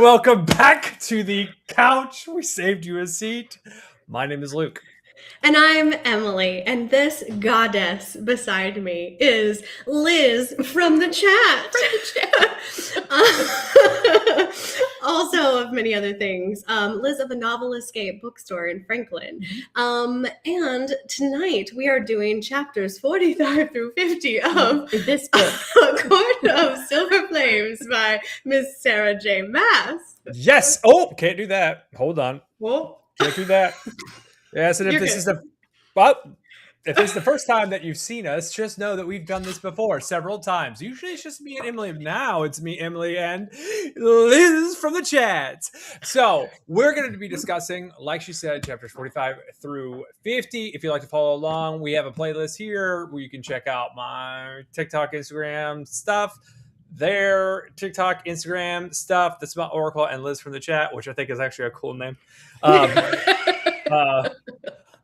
and welcome back to the couch. We saved you a seat. My name is Luke. And I'm Emily, and this goddess beside me is Liz from the chat. Also of many other things. Liz of the Novel Escape bookstore in Franklin. And tonight we are doing chapters 45 through 50 of this book, A Court of Silver Flames by Miss Sarah J. Maas. Yes. Oh, can't do that. Hold on. Well, Can't do that. Yes, and if this is the first time that you've seen us, just know that we've done this before several times. Usually it's just me and Emily. Now it's me, Emily, and Liz from the chat. So we're going to be discussing, like she said, chapters 45 through 50. If you'd like to follow along, we have a playlist here where you can check out my TikTok, Instagram stuff. Their TikTok, Instagram stuff, the Smut Oracle, and Liz from the chat, which I think is actually a cool name.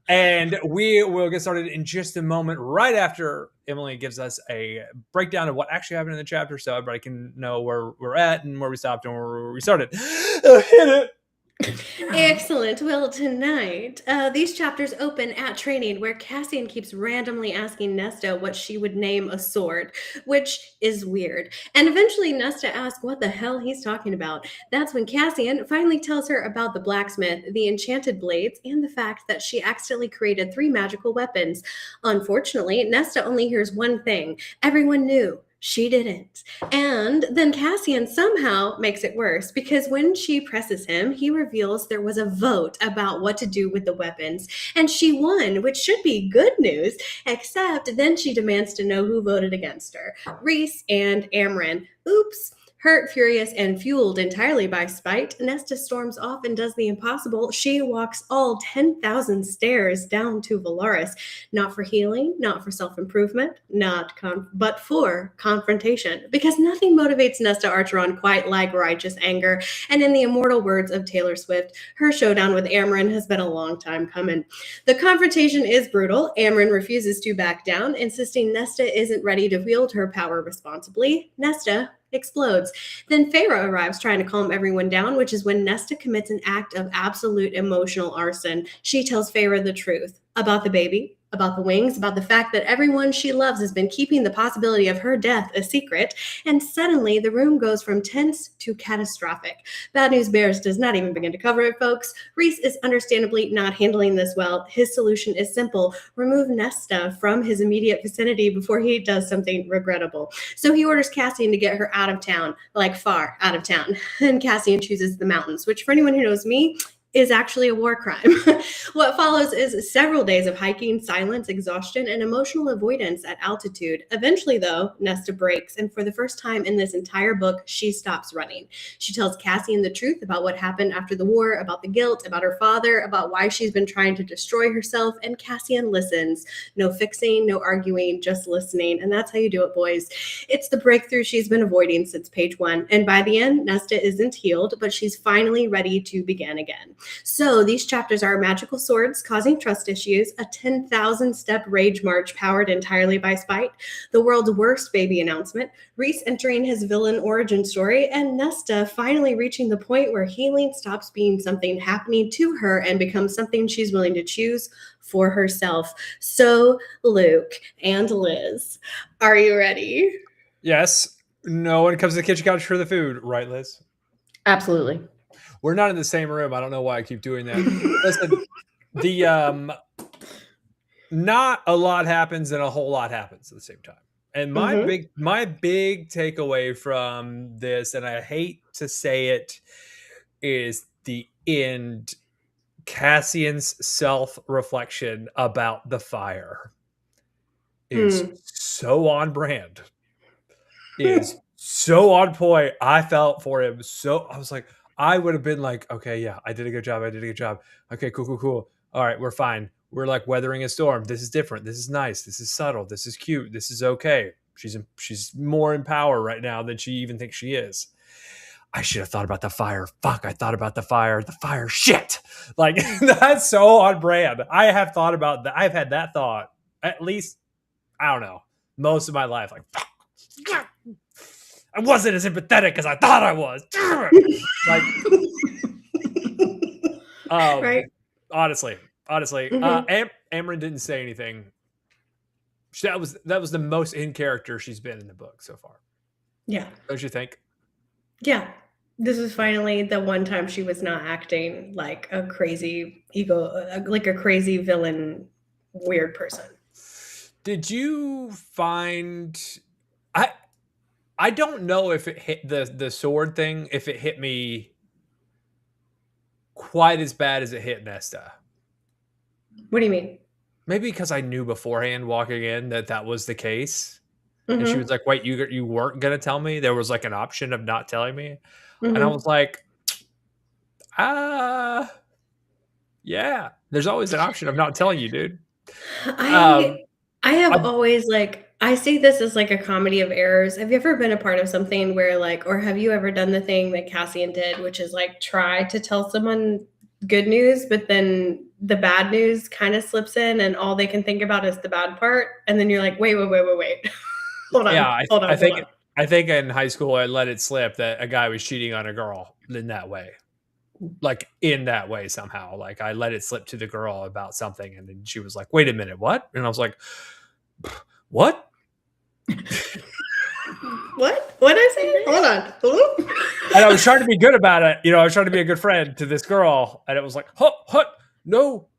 And we will get started in just a moment, right after Emily gives us a breakdown of what actually happened in the chapter, so everybody can know where we're at and where we stopped and where we started. Hit it. Excellent. Well, tonight, these chapters open at training, where Cassian keeps randomly asking Nesta what she would name a sword, which is weird. And eventually Nesta asks what the hell he's talking about. That's when Cassian finally tells her about the blacksmith, the enchanted blades, and the fact that she accidentally created 3 magical weapons. Unfortunately, Nesta only hears one thing. Everyone knew. She didn't. And then Cassian somehow makes it worse, because when she presses him, he reveals there was a vote about what to do with the weapons, and she won, which should be good news, except then she demands to know who voted against her. Rhys and Amren. Oops. Hurt, furious, and fueled entirely by spite, Nesta storms off and does the impossible. She walks all 10,000 stairs down to Velaris, not for healing, not for self-improvement, but for confrontation, because nothing motivates Nesta Archeron quite like righteous anger. And in the immortal words of Taylor Swift, her showdown with Amren has been a long time coming. The confrontation is brutal. Amren refuses to back down, insisting Nesta isn't ready to wield her power responsibly. Nesta explodes. Then Feyre arrives trying to calm everyone down, which is when Nesta commits an act of absolute emotional arson. She tells Feyre the truth about the baby, about the wings, about the fact that everyone she loves has been keeping the possibility of her death a secret, and suddenly the room goes from tense to catastrophic. Bad News Bears does not even begin to cover it, folks. Rhys is understandably not handling this well. His solution is simple: remove Nesta from his immediate vicinity before he does something regrettable. So he orders Cassian to get her out of town, like far out of town, and Cassian chooses the mountains, which for anyone who knows me, is actually a war crime. What follows is several days of hiking, silence, exhaustion, and emotional avoidance at altitude. Eventually, though, Nesta breaks, and for the first time in this entire book, she stops running. She tells Cassian the truth about what happened after the war, about the guilt, about her father, about why she's been trying to destroy herself, and Cassian listens. No fixing, no arguing, just listening, and that's how you do it, boys. It's the breakthrough she's been avoiding since page 1, and by the end, Nesta isn't healed, but she's finally ready to begin again. So these chapters are magical swords causing trust issues, a 10,000-step rage march powered entirely by spite, the world's worst baby announcement, Rhys entering his villain origin story, and Nesta finally reaching the point where healing stops being something happening to her and becomes something she's willing to choose for herself. So, Luke and Liz, are you ready? Yes. No one comes to the kitchen couch for the food, right, Liz? Absolutely. We're not in the same room. I don't know why I keep doing that. Listen, not a lot happens and a whole lot happens at the same time. And my big takeaway from this, and I hate to say it, is the end. Cassian's self-reflection about the fire is so on brand. Is so on point. I felt for him. So I was like, I would have been like, okay, yeah, I did a good job. Okay, cool. All right, we're fine. We're like weathering a storm. This is different. This is nice. This is subtle. This is cute. This is okay. She's more in power right now than she even thinks she is. I should have thought about the fire. Fuck, I thought about the fire. The fire, shit. Like, that's so on brand. I have thought about that. I've had that thought at least, I don't know, most of my life. Like, fuck. I wasn't as empathetic as I thought I was. Like, right. honestly, Amryn didn't say anything. That was the most in character she's been in the book so far. Yeah. Don't you think? Yeah. This was finally the one time she was not acting like a crazy like a crazy villain, weird person. Did you find I don't know if it hit the sword thing, if it hit me quite as bad as it hit Nesta. What do you mean? Maybe because I knew beforehand walking in that was the case. Mm-hmm. And she was like, wait, you weren't going to tell me? There was like an option of not telling me. Mm-hmm. And I was like, yeah, there's always an option of not telling you, dude. I have always like, I see this as like a comedy of errors. Have you ever been a part of something where like, or have you ever done the thing that Cassian did, which is like try to tell someone good news, but then the bad news kind of slips in and all they can think about is the bad part. And then you're like, wait. Hold on. Yeah, I think in high school I let it slip that a guy was cheating on a girl in that way. Like in that way somehow. Like I let it slip to the girl about something and then she was like, wait a minute, what? And I was like, what? What? What did I say? Hold on. And I was trying to be good about it. I was trying to be a good friend to this girl. And it was like, what? No.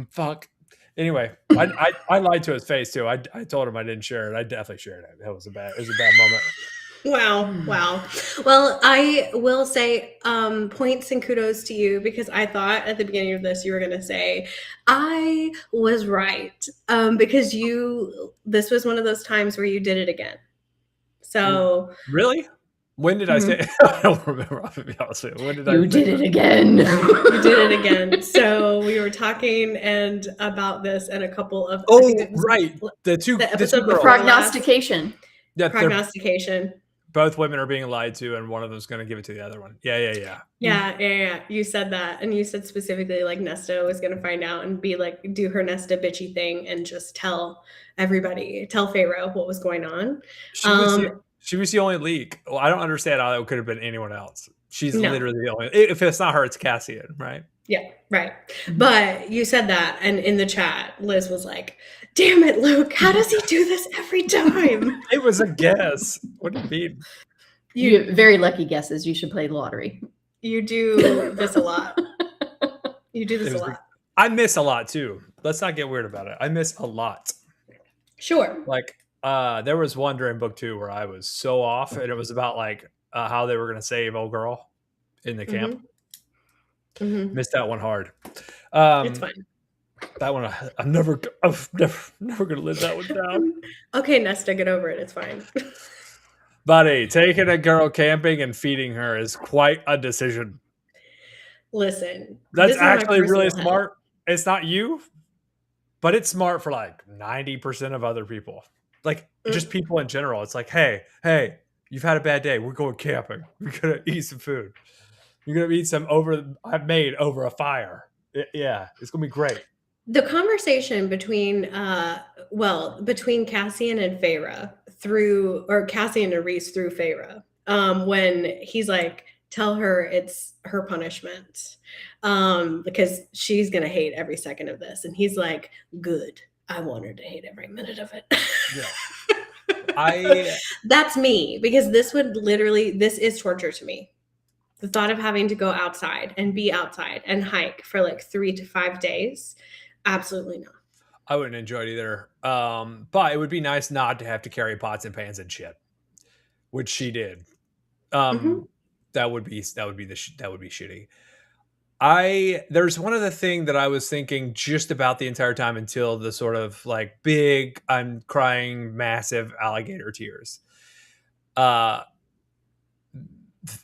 Fuck. Anyway, I lied to his face too. I told him I didn't share it. I definitely shared it. It was a bad moment. Wow. Well, I will say points and kudos to you because I thought at the beginning of this you were going to say I was right because this was one of those times where you did it again. So really? When did I say it? I don't remember. I'll be honest with you. When did you did it again? You did it again. So we were talking about this and a couple of right. The prognostication. Yeah, prognostication. Both women are being lied to, and one of them's going to give it to the other one. Yeah. You said that, and you said specifically like Nesta was going to find out and be like, do her Nesta bitchy thing and just tell Feyre what was going on. She was the only leak. Well, I don't understand how that could have been anyone else. She's literally the only. If it's not her, it's Cassian, right? Yeah, right. But you said that, and in the chat, Liz was like, damn it, Luke, how does he do this every time? It was a guess. What do you mean? You have very lucky guesses. You should play the lottery. You do this a lot. I miss a lot, too. Let's not get weird about it. I miss a lot. Sure. Like, there was one during book 2 where I was so off, and it was about, like, how they were going to save old girl in the camp. Mm-hmm. Missed that one hard. It's fine. That one, I'm never gonna live that one down. Okay, Nesta, get over it. It's fine. Buddy, taking a girl camping and feeding her is quite a decision. Listen, that's actually really smart. It's not you, but it's smart for like 90% of other people. Like just people in general. It's like, hey, you've had a bad day. We're going camping. We're gonna eat some food. You're gonna eat some I've made over a fire. Yeah, it's gonna be great. The conversation between Cassian and Feyre Cassian and Rhys through Feyre, when he's like, tell her it's her punishment, because she's gonna hate every second of this, and he's like, good. I want her to hate every minute of it. Yeah. That's me, because this is torture to me. The thought of having to go outside and be outside and hike for like 3 to 5 days, absolutely not. I wouldn't enjoy it either. But it would be nice not to have to carry pots and pans and shit, which she did. That would be shitty. There's one other thing that I was thinking just about the entire time until the sort of like big, I'm crying massive alligator tears.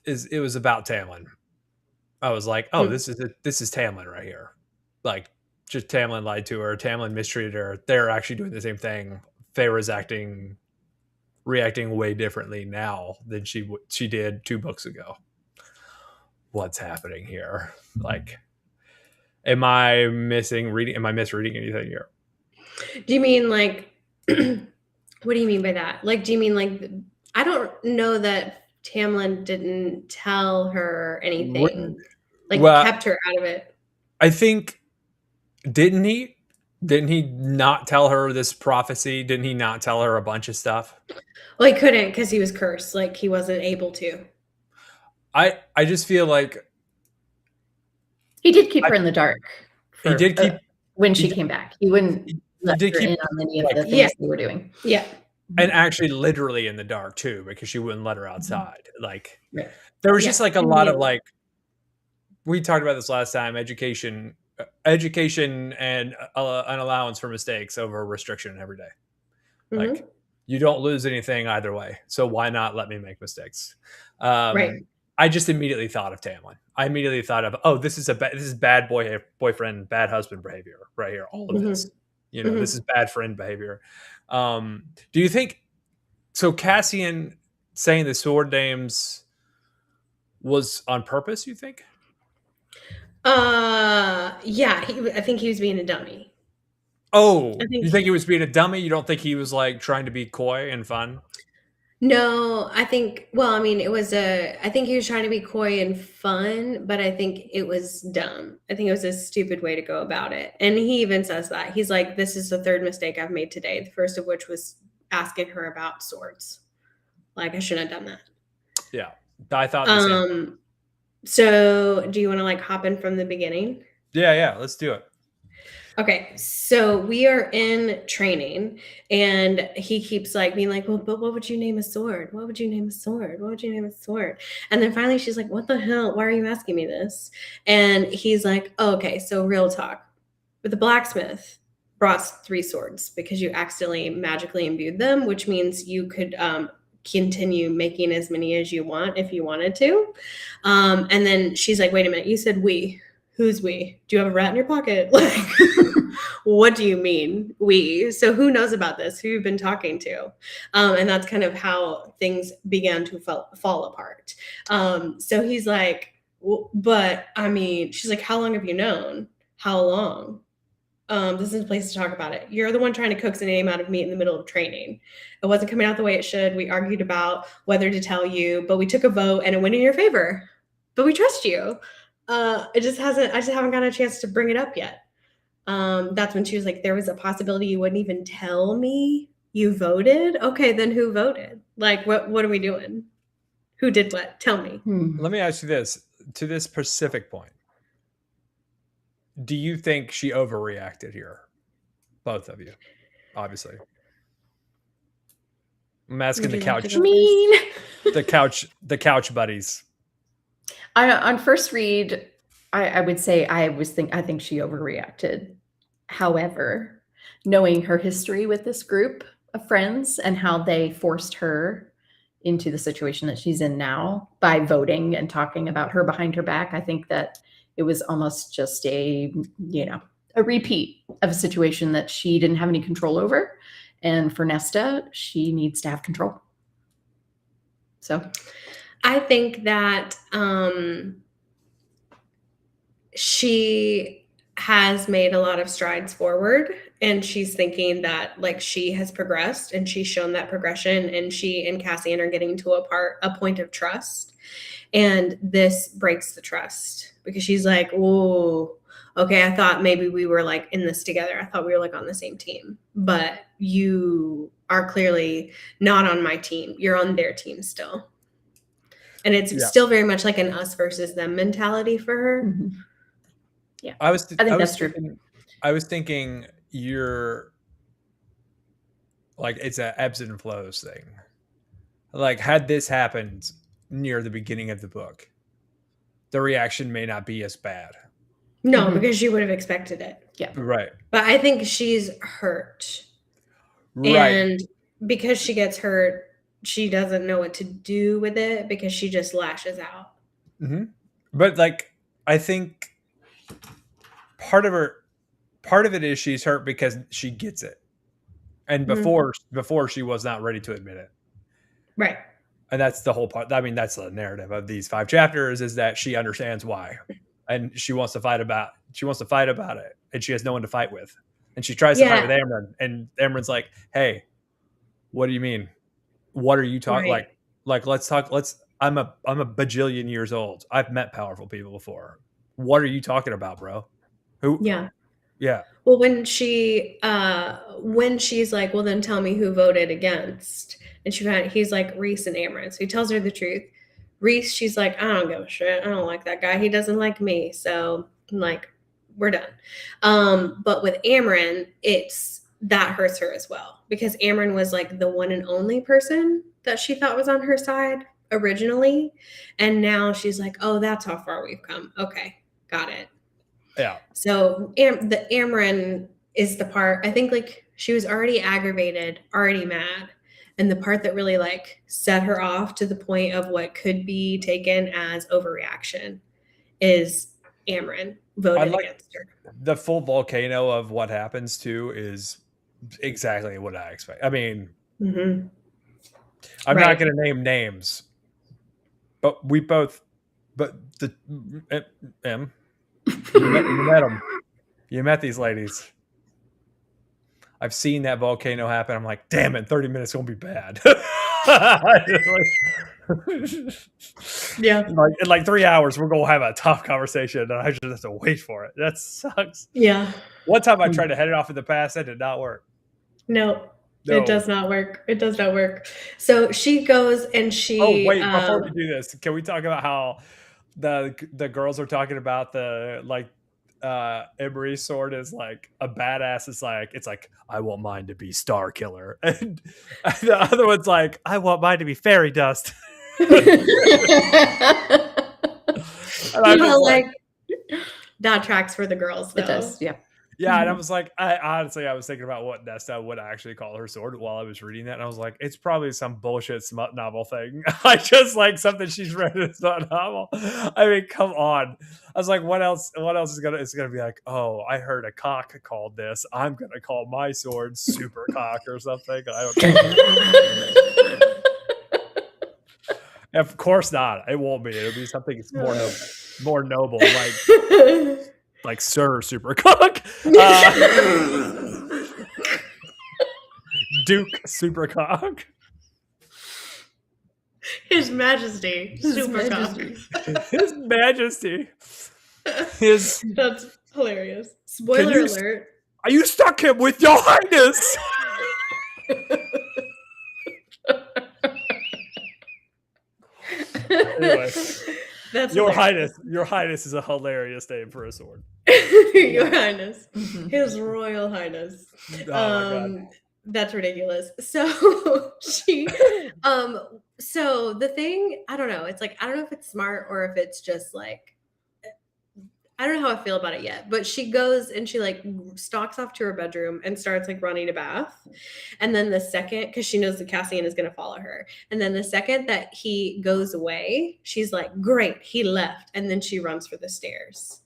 It was about Tamlin. I was like, oh, this is Tamlin right here. Like, just Tamlin lied to her. Tamlin mistreated her. They're actually doing the same thing. Feyre's reacting way differently now than she did 2 books ago. What's happening here? Like, am I misreading anything here? Do you mean like, what do you mean by that? Like, do you mean like, I don't know that Tamlin didn't tell her anything, kept her out of it. I think, didn't he not tell her this prophecy? Didn't he not tell her a bunch of stuff? Well, he couldn't because he was cursed. Like, he wasn't able to. I just feel like he did keep her in the dark. He did keep when she came back. He wouldn't let her in on any of the things they were doing. Yeah. And actually literally in the dark too, because she wouldn't let her outside. Like there was just like a lot of like, we talked about this last time, education and an allowance for mistakes over restriction every day. Like you don't lose anything either way. So why not let me make mistakes? I just immediately thought of Tamlin. I immediately thought of, oh, this is bad boyfriend, bad husband behavior right here. All of this, this is bad friend behavior. Do you think so? Cassian saying the sword names was on purpose, you think? Yeah, I think he was being a dummy. Oh, you think he was being a dummy? You don't think he was like trying to be coy and fun? No, I think, I think he was trying to be coy and fun, but I think it was dumb. I think it was a stupid way to go about it. And he even says that. He's like, this is the third mistake I've made today. The first of which was asking her about swords. Like, I shouldn't have done that. Yeah. I thought the same. So do you want to like hop in from the beginning? Yeah, let's do it. Okay, so we are in training, and he keeps like being like, well, but what would you name a sword? What would you name a sword? What would you name a sword? And then finally she's like, what the hell? Why are you asking me this? And he's like, oh, okay, so real talk. But the blacksmith brought 3 swords because you accidentally magically imbued them, which means you could continue making as many as you want if you wanted to. And then she's like, wait a minute, you said we. Who's we? Do you have a rat in your pocket? Like, what do you mean we? So who knows about this? Who you've been talking to? And that's kind of how things began to fall apart. So he's like, but I mean, she's like, how long have you known? How long? This is a place to talk about it. You're the one trying to coax a name out of me in the middle of training. It wasn't coming out the way it should. We argued about whether to tell you, but we took a vote and it went in your favor. But we trust you. I just haven't gotten a chance to bring it up yet. That's when she was like, there was a possibility you wouldn't even tell me you voted. Okay, then who voted? Like, what are we doing? Who did what? Tell me. Let me ask you this, to this specific point. Do you think she overreacted here? Both of you, obviously. I'm asking the couch. The couch buddies. On first read, I would say I think she overreacted. However, knowing her history with this group of friends and how they forced her into the situation that she's in now by voting and talking about her behind her back, I think that it was almost just a repeat of a situation that she didn't have any control over. And for Nesta, she needs to have control. So I think that she has made a lot of strides forward, and she's thinking that like she has progressed and she's shown that progression, and she and Cassian are getting to a point of trust, and this breaks the trust because she's like, oh, okay, I thought maybe we were like in this together. I thought we were like on the same team, but you are clearly not on my team. You're on their team still. And it's still very much like an us versus them mentality for her. Mm-hmm. Yeah, I think that's true. I was thinking you're like, it's an ebbs and flows thing. Like, had this happened near the beginning of the book, the reaction may not be as bad. No, because she would have expected it. Yeah. Right. But I think she's hurt. Right. And because she gets hurt, she doesn't know what to do with it because she just lashes out. Mm-hmm. But like, I think part of it is she's hurt because she gets it. And before she was not ready to admit it. Right. And that's the whole part. I mean, that's the narrative of these 5 chapters, is that she understands why. And she wants to fight about it. And she has no one to fight with. And she tries to fight with Amren. And Amren's like, hey, what do you mean? What are you talking like? Like, let's talk. I'm a bajillion years old. I've met powerful people before. What are you talking about, bro? Who? Yeah. Yeah. Well, when she's like, well, then tell me who voted against, and he's like Reese and Amron. So he tells her the truth. Reese, she's like, I don't give a shit. I don't like that guy. He doesn't like me. So I'm like, we're done. But with Amron, that hurts her as well, because Amron was like the one and only person that she thought was on her side originally. And now she's like, oh, that's how far we've come. Okay, got it. Yeah. So the Amron is the part, I think, like, she was already aggravated, already mad. And the part that really like set her off to the point of what could be taken as overreaction is Amron voted against her. The full volcano of what happens too is exactly what I expect. I mean, I'm not going to name names, but you met them. You met these ladies. I've seen that volcano happen. I'm like, damn it, 30 minutes gonna be bad. Yeah. In like 3 hours, we're gonna have a tough conversation, and I just have to wait for it. That sucks. Yeah. One time I tried to head it off in the past, that did not work. No. It does not work. It does not work. So she goes and she. Oh wait, before we do this, can we talk about how the girls are talking about the like Emery's sword is like a badass? It's like I want mine to be Star Killer, and the other one's like I want mine to be Fairy Dust. Like that tracks for the girls, though. It does, yeah. Yeah, and I was like, I was thinking about what Nesta would actually call her sword while I was reading that, and I was like, it's probably some bullshit smut novel thing. I just like something she's read in a smut novel. I mean, come on. I was like, what else is gonna be like? Oh, I heard a cock called this. I'm gonna call my sword Super Cock or something. I don't know. Of course not. It won't be. It'll be something more noble, like Sir Supercock, Duke Supercock, His Majesty Supercock. His Majesty. That's hilarious. Spoiler alert. You stuck him with your highness. Anyway. That's Your Highness. Your Highness is a hilarious name for a sword. Your Highness. His Royal Highness. Oh my God. That's ridiculous. So so the thing, I don't know. It's like, I don't know if it's smart or if it's just like, I don't know how I feel about it yet, but she goes and she like stalks off to her bedroom and starts like running a bath. And then the second, because she knows that Cassian is going to follow her. And then the second that he goes away, she's like, great, he left. And then she runs for the stairs.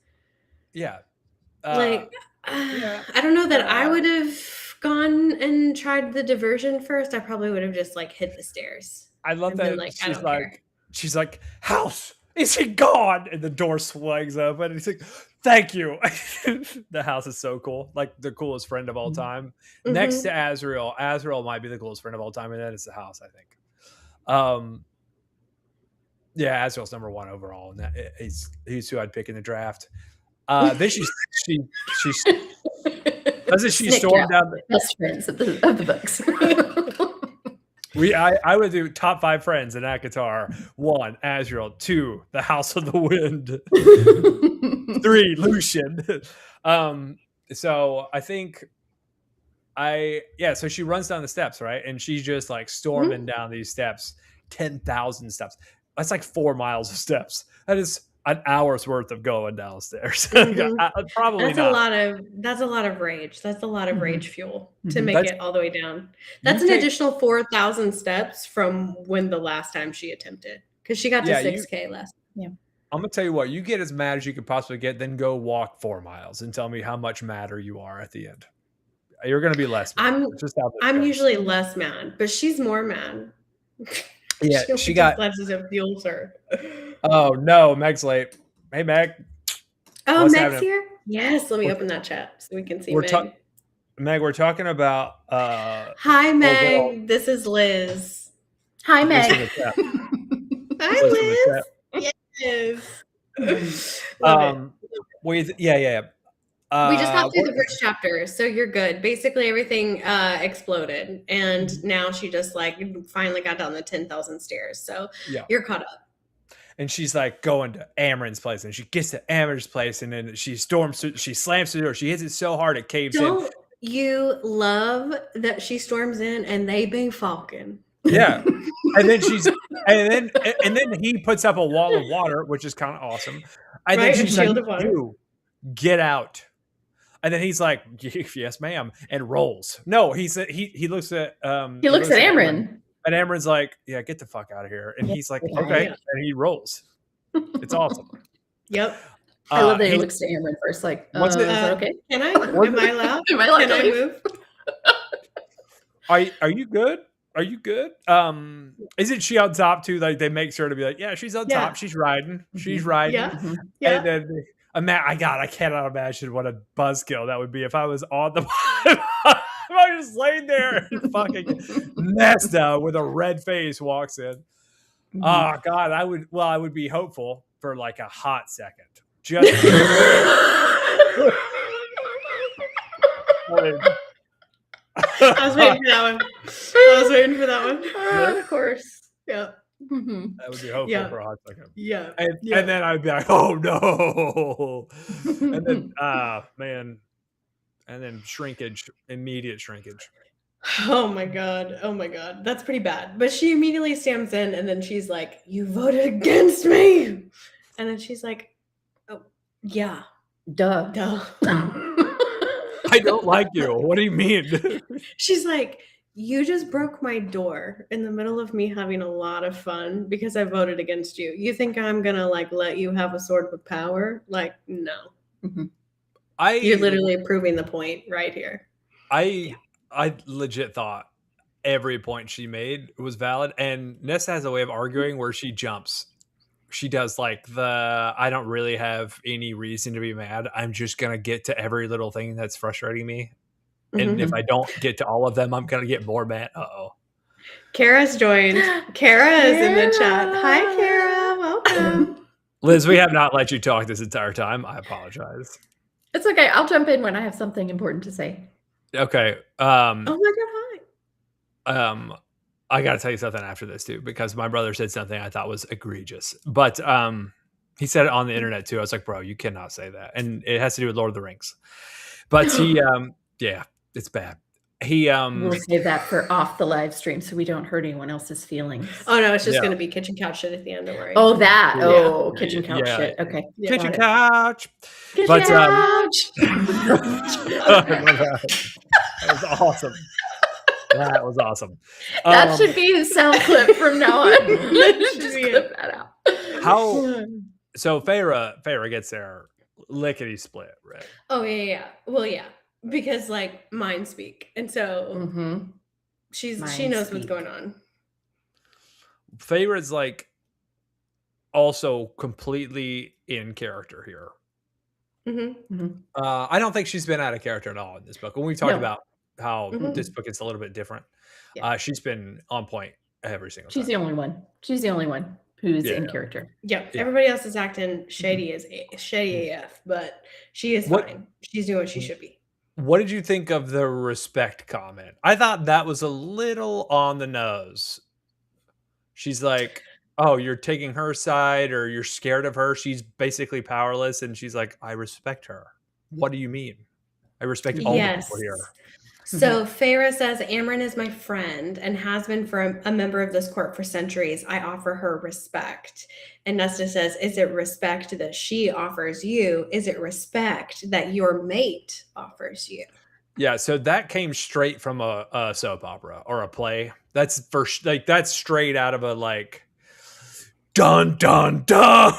Yeah. I don't know that I would have gone and tried the diversion first. I probably would have just like hit the stairs. I love that. Like, she's like, house. Is he gone? And the door swings open, and he's like, "Thank you." The house is so cool, like the coolest friend of all time, next to Azrael. Azrael might be the coolest friend of all time, and then it's the house, I think. Yeah, Azrael's number one overall, and he's who I'd pick in the draft. Then she doesn't she storm down the best friends of the books. I would do top 5 friends in ACOTAR. 1, Azrael. 2, the House of the Wind. 3, Lucian. So I think so she runs down the steps, right? And she's just like storming down these steps, 10,000 steps. That's like 4 miles of steps. That is an hour's worth of going downstairs. Probably that's not. That's a lot of rage. That's a lot of rage fuel to make it all the way down. That's an additional 4,000 steps from when the last time she attempted, because she got to 6K last. Yeah. I'm gonna tell you what, you get as mad as you could possibly get, then go walk 4 miles and tell me how much madder you are at the end. You're gonna be less mad. I'm usually less mad, but she's more mad. Yeah, she got lenses of fuels her. Oh no, Meg's late. Hey Meg. Oh, what's Meg's happening? Here? Yes, let me open that chat so we can see Meg. Meg, we're talking about Hi Meg, this is Liz. Hi, Liz Meg. from the chat. Hi, Liz from the Liz. Yes. Yeah. We just got through the first chapter, so you're good. Basically, everything exploded, and now she just like finally got down the 10,000 stairs. So you're caught up. And she's like going to Amarin's place, and she gets to Amarin's place, and then she slams through the door. She hits it so hard it caves in. You love that she storms in and they be falcon. Yeah. And then he puts up a wall of water, which is kind of awesome. And then she's like, "You get out." And then he's like, "Yes, ma'am," and rolls. No, he looks at he looks at Amarin. And Amarin's like, "Yeah, get the fuck out of here." And he's like, "Okay," and he rolls. It's awesome. Yep. I love that he looks to Amarin first, like, is that okay? Can I? Am I allowed? Am I allowed Can to I leave? move? Are you good? Are you good? Isn't she on top too? Like they make sure to be like, yeah, she's on top. She's riding. She's riding. Yeah. Yeah. And then I cannot imagine what a buzzkill that would be if I was on the if I was just laying there and fucking Nesta with a red face walks in. Oh God, I would be hopeful for like a hot second. Just I was waiting for that one. Of course. Yeah. That would be hopeful for a hot second. Yeah. And then I'd be like, oh no. And then man. And then immediate shrinkage. Oh my god. That's pretty bad. But she immediately stamps in and then she's like, "You voted against me." And then she's like, "Oh, yeah. Duh. I don't like you. What do you mean? She's like, "You just broke my door in the middle of me having a lot of fun because I voted against you. You think I'm gonna like let you have a sword with power? Like, no." You're literally proving the point right here. I legit thought every point she made was valid, and Nesta has a way of arguing where she jumps. She does like I don't really have any reason to be mad. I'm just going to get to every little thing that's frustrating me. And if I don't get to all of them, I'm going to get more mad. Uh-oh. Kara's joined. Kara is in the chat. Hi, Kara. Welcome. Liz, we have not let you talk this entire time. I apologize. It's okay. I'll jump in when I have something important to say. Okay. Oh my God, hi. I got to tell you something after this too, because my brother said something I thought was egregious, but he said it on the internet too. I was like, bro, you cannot say that. And it has to do with Lord of the Rings, but he, yeah, it's bad. We'll save that for off the live stream so we don't hurt anyone else's feelings. Oh no, it's just going to be kitchen couch shit at the end. Don't worry. Oh, that. Oh, kitchen couch shit. Okay. Kitchen couch. Kitchen couch. That was awesome. That was awesome. That should be his sound clip from now on. Just clip that out. So Feyre gets there lickety split, right? Oh yeah. Well, yeah, because like mind speak, and so she knows what's going on. Feyre's like also completely in character here. I don't think she's been out of character at all in this book. When we talked about how this book is a little bit different, she's been on point every single time. She's the only one. She's the only one who's in character. Yeah. Everybody else is acting shady AF, but she is fine. She's doing what she should be. What did you think of the respect comment? I thought that was a little on the nose. She's like, oh, you're taking her side, or you're scared of her. She's basically powerless. And she's like, I respect her. What do you mean? I respect all the people here. So Feyre says, Amarin is my friend and has been for a member of this court for centuries. I offer her respect. And Nesta says, is it respect that she offers you? Is it respect that your mate offers you? Yeah, so that came straight from a soap opera or a play. That's that's straight out of a like dun dun dun,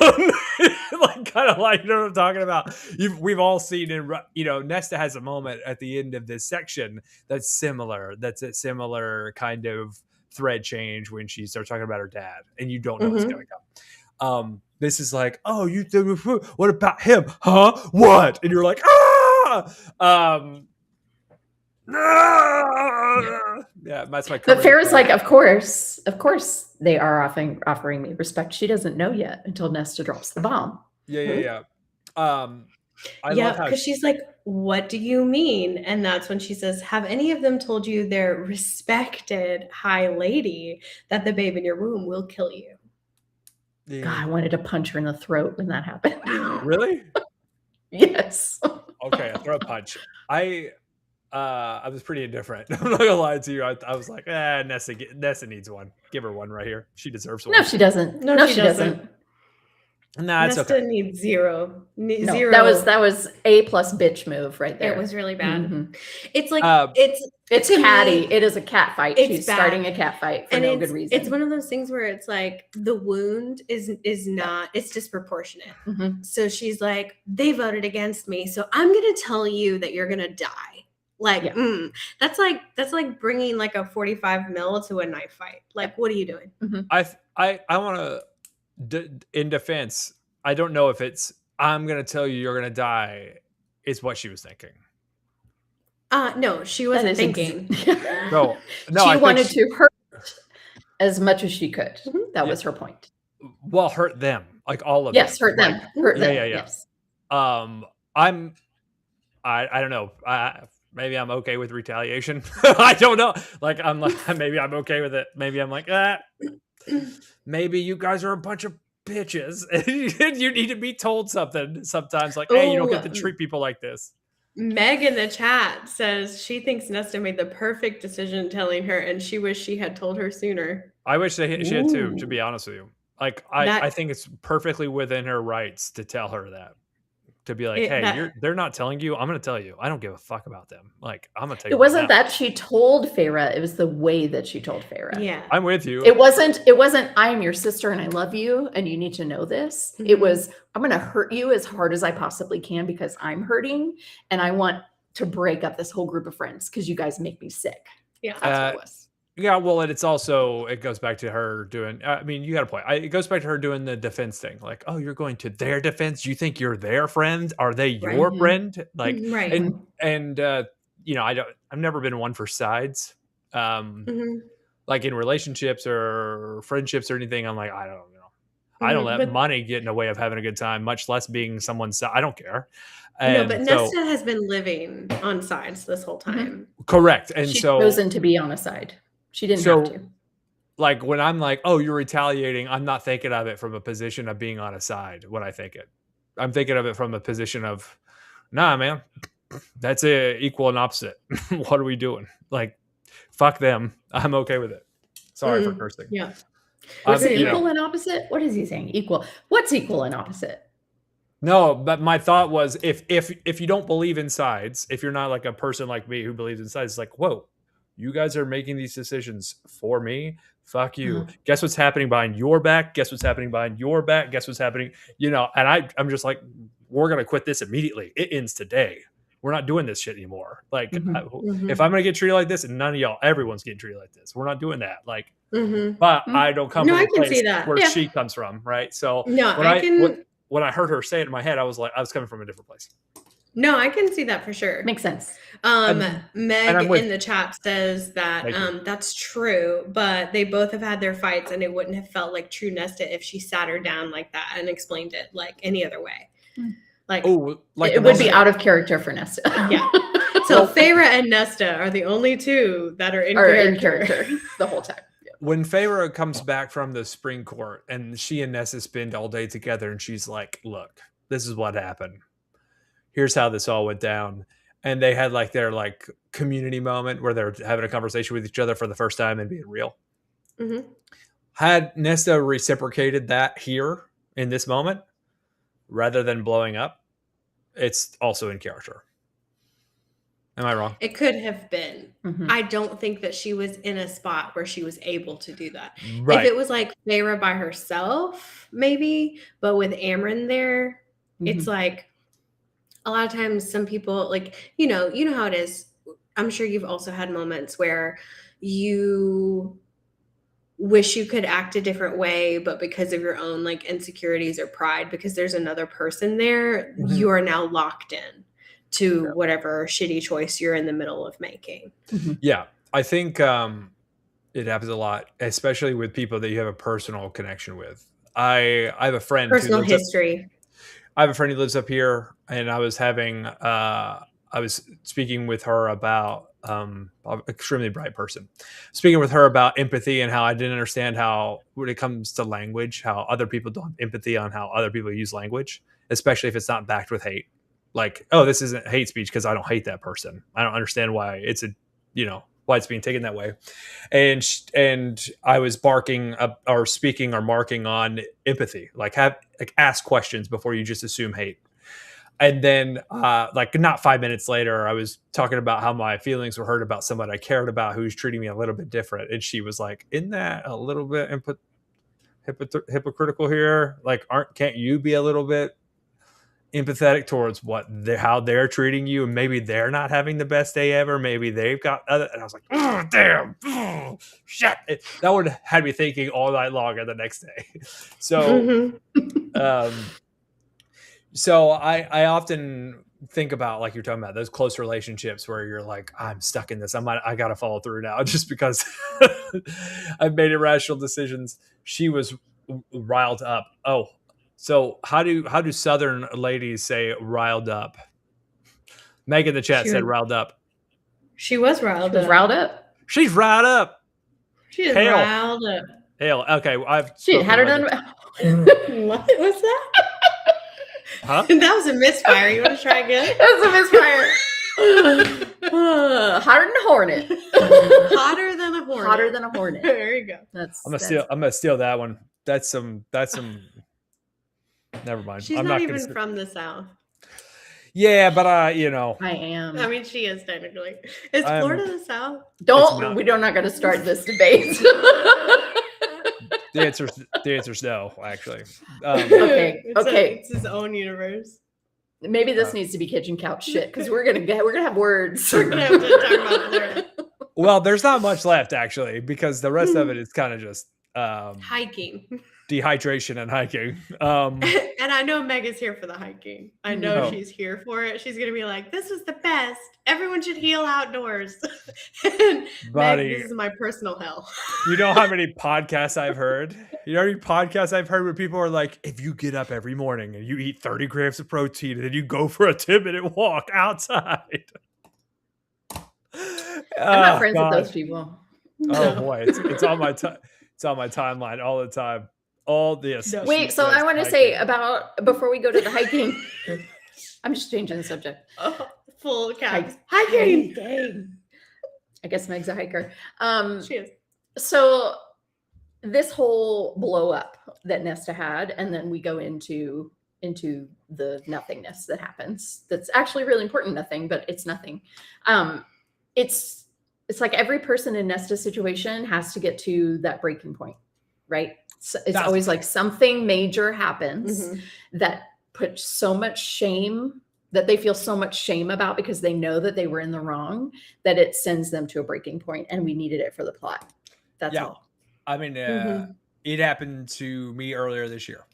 like kind of like, you know what I'm talking about. We've all seen in, Nesta has a moment at the end of this section that's similar. That's a similar kind of thread change when she starts talking about her dad, and you don't know what's going on. This is like, oh, what about him? Huh? What? And you're like, ah. Yeah, that's my. But Farrah's like, of course they are offering me respect. She doesn't know yet until Nesta drops the bomb. Yeah. I yeah, love how because she's like, what do you mean? And that's when she says, have any of them told you, their respected high lady, that the babe in your womb will kill you? God, I wanted to punch her in the throat when that happened. Really? Yes. Okay, a throat punch. I was pretty indifferent. I'm not gonna lie to you. I was like, Nessa needs one. Give her one right here. She deserves one. No, she doesn't. No, she doesn't. Nah, it's Nesta okay. needs zero. No, Zero. that was A+ bitch move right there. It was really bad. Mm-hmm. It's like it's catty. It is a cat fight. She's bad. starting a cat fight for no good reason. It's one of those things where it's like the wound is not, it's disproportionate. Mm-hmm. So she's like, they voted against me, so I'm gonna tell you that you're gonna die. Like, that's like bringing like a 45 mil to a knife fight. Like, what are you doing? Mm-hmm. I want to. In defense, I don't know if it's I'm gonna tell you you're gonna die is what she was thinking. No, she wasn't thinking. No, she wanted to hurt as much as she could. That was her point. Well, hurt them, like all of them. Yes, hurt them. Like, hurt them. Yeah. Yes. I don't know. Maybe I'm okay with retaliation. I don't know. Like maybe I'm okay with it. Maybe I'm like, maybe you guys are a bunch of bitches and you need to be told something sometimes. Like, hey, you don't get to treat people like this. Meg in the chat says she thinks Nesta made the perfect decision telling her, and she wished she had told her sooner. I wish she had too, to be honest with you. Like, I think it's perfectly within her rights to tell her that. To be like, hey, they're not telling you. I'm going to tell you. I don't give a fuck about them. Like, I'm going to tell you. It wasn't that she told Farrah. It was the way that she told Farrah. Yeah. I'm with you. It wasn't, I am your sister and I love you and you need to know this. Mm-hmm. It was, I'm going to hurt you as hard as I possibly can because I'm hurting and I want to break up this whole group of friends because you guys make me sick. Yeah. That's what it was. Yeah, well, and it goes back to her doing, I mean, you got a point. It goes back to her doing the defense thing. Like, oh, you're going to their defense? You think you're their friend? Are they your friend? Like, and you know, I've never been one for sides. Like in relationships or friendships or anything, I'm like, I don't know. I don't let money get in the way of having a good time, much less being someone's side. I don't care. And but Nesta has been living on sides this whole time. Correct. And she's chosen to be on a side. She didn't have to. Like when I'm like, oh, you're retaliating, I'm not thinking of it from a position of being on a side when I think it. I'm thinking of it from a position of, nah, man, that's equal and opposite. What are we doing? Like, fuck them. I'm okay with it. Sorry for cursing. Yeah. Was it equal and opposite? What is he saying? Equal. What's equal and opposite? No, but my thought was if you don't believe in sides, if you're not like a person like me who believes in sides, it's like, whoa, you guys are making these decisions for me. Fuck you. Guess what's happening behind your back? Guess what's happening behind your back? Guess what's happening? You know, and I'm just like, we're going to quit this immediately. It ends today. We're not doing this shit anymore. Like, if I'm going to get treated like this, and none of y'all, everyone's getting treated like this. We're not doing that. Like, but I don't come from a place where she comes from, right? So when I heard her say it in my head, I was like, I was coming from a different place. No, I can see that for sure. Makes sense. Meg in the chat says that that's true, but they both have had their fights and it wouldn't have felt like true Nesta if she sat her down like that and explained it like any other way. Like, it would be out of character for Nesta. Yeah. So Feyre and Nesta are the only two that are in character the whole time. When Feyre comes back from the spring court and she and Nessa spend all day together and she's like, look, this is what happened. Here's how this all went down. And they had like their like community moment where they're having a conversation with each other for the first time and being real. Had Nesta reciprocated that here in this moment rather than blowing up, it's also in character. Am I wrong? It could have been. I don't think that she was in a spot where she was able to do that. Right. If it was like Feyre by herself, maybe, but with Amryn there, it's like a lot of times some people like, you know how it is. I'm sure you've also had moments where you wish you could act a different way, but because of your own like insecurities or pride, because there's another person there, you are now locked in. to whatever shitty choice you're in the middle of making. Yeah, I think it happens a lot, especially with people that you have a personal connection with. I have a friend Personal history. I have a friend who lives up here, and I was having I was speaking with her about an extremely bright person, speaking with her about empathy and how I didn't understand how, when it comes to language, how other people don't have empathy on how other people use language, especially if it's not backed with hate. Like, oh, this isn't hate speech because I don't hate that person. I don't understand why it's why it's being taken that way. And I was barking or speaking or marking on empathy, like ask questions before you just assume hate. And then not 5 minutes later, I was talking about how my feelings were hurt about someone I cared about who was treating me a little bit different. And she was like, isn't that a little bit hypocritical here? Like, can't you be a little bit empathetic towards how they're treating you, and maybe they're not having the best day ever, maybe they've got other, and I was like, oh damn, oh, shit. That would have had me thinking all night long and the next day. So so I often think about, like you're talking about, those close relationships where you're like, I'm stuck in this, I gotta follow through now just because I've made irrational decisions. She was riled up. Oh, so how do Southern ladies say riled up? Meg in the chat said riled up. She was riled up. Riled up. She's riled up. She is riled up. Hail. Okay, she had her done. What was that? Huh? That was a misfire. You want to try again? That was a misfire. Hotter than a hornet. Hotter than a hornet. Hotter than a hornet. There you go. I'm gonna steal that one. That's some. Never mind. She's not even from the South. Yeah, but I am. I mean, she is technically. Is Florida the South? We're not going to start this debate. The answer's no, actually. Okay. It's his own universe. Maybe this needs to be kitchen couch shit, because we're gonna have words. We're gonna have to talk about Florida. Well, there's not much left actually, because the rest of it is kind of just hiking, dehydration, and hiking. And I know Meg is here for the hiking. I know she's here for it. She's gonna be like, "This is the best. Everyone should heal outdoors." And buddy, Meg, this is my personal hell. You know how many podcasts I've heard? You know how many podcasts I've heard where people are like, if you get up every morning and you eat 30 grams of protein and then you go for a 10-minute walk outside. I'm not friends with those people. Oh boy, it's on my it's on my timeline all the time. All this. Wait, so I want to say about, before we go to the hiking, I'm just changing the subject. Full caps. Hiking. I guess Meg's a hiker. She is. So this whole blow up that Nesta had, and then we go into the nothingness that happens. That's actually really important. Nothing, but it's nothing. It's like every person in Nesta's situation has to get to that breaking point, right? So it's always like something major happens that puts so much shame, that they feel so much shame about, because they know that they were in the wrong, that it sends them to a breaking point, and we needed it for the plot. That's all. I mean, it happened to me earlier this year,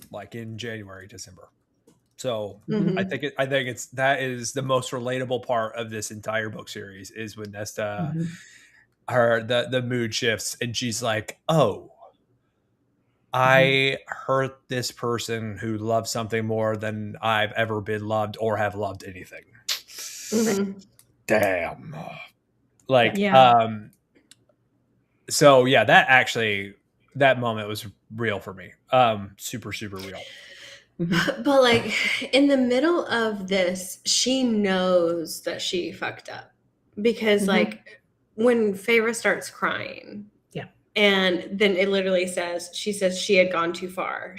like in January, December. So I think that is the most relatable part of this entire book series, is when Nesta, the mood shifts, and she's like, "Oh, I hurt this person who loves something more than I've ever been loved or have loved anything." Damn. Like, so yeah, that moment was real for me. Super, super real. But like in the middle of this, she knows that she fucked up, because like when Feyre starts crying, and then it literally says, she says she had gone too far.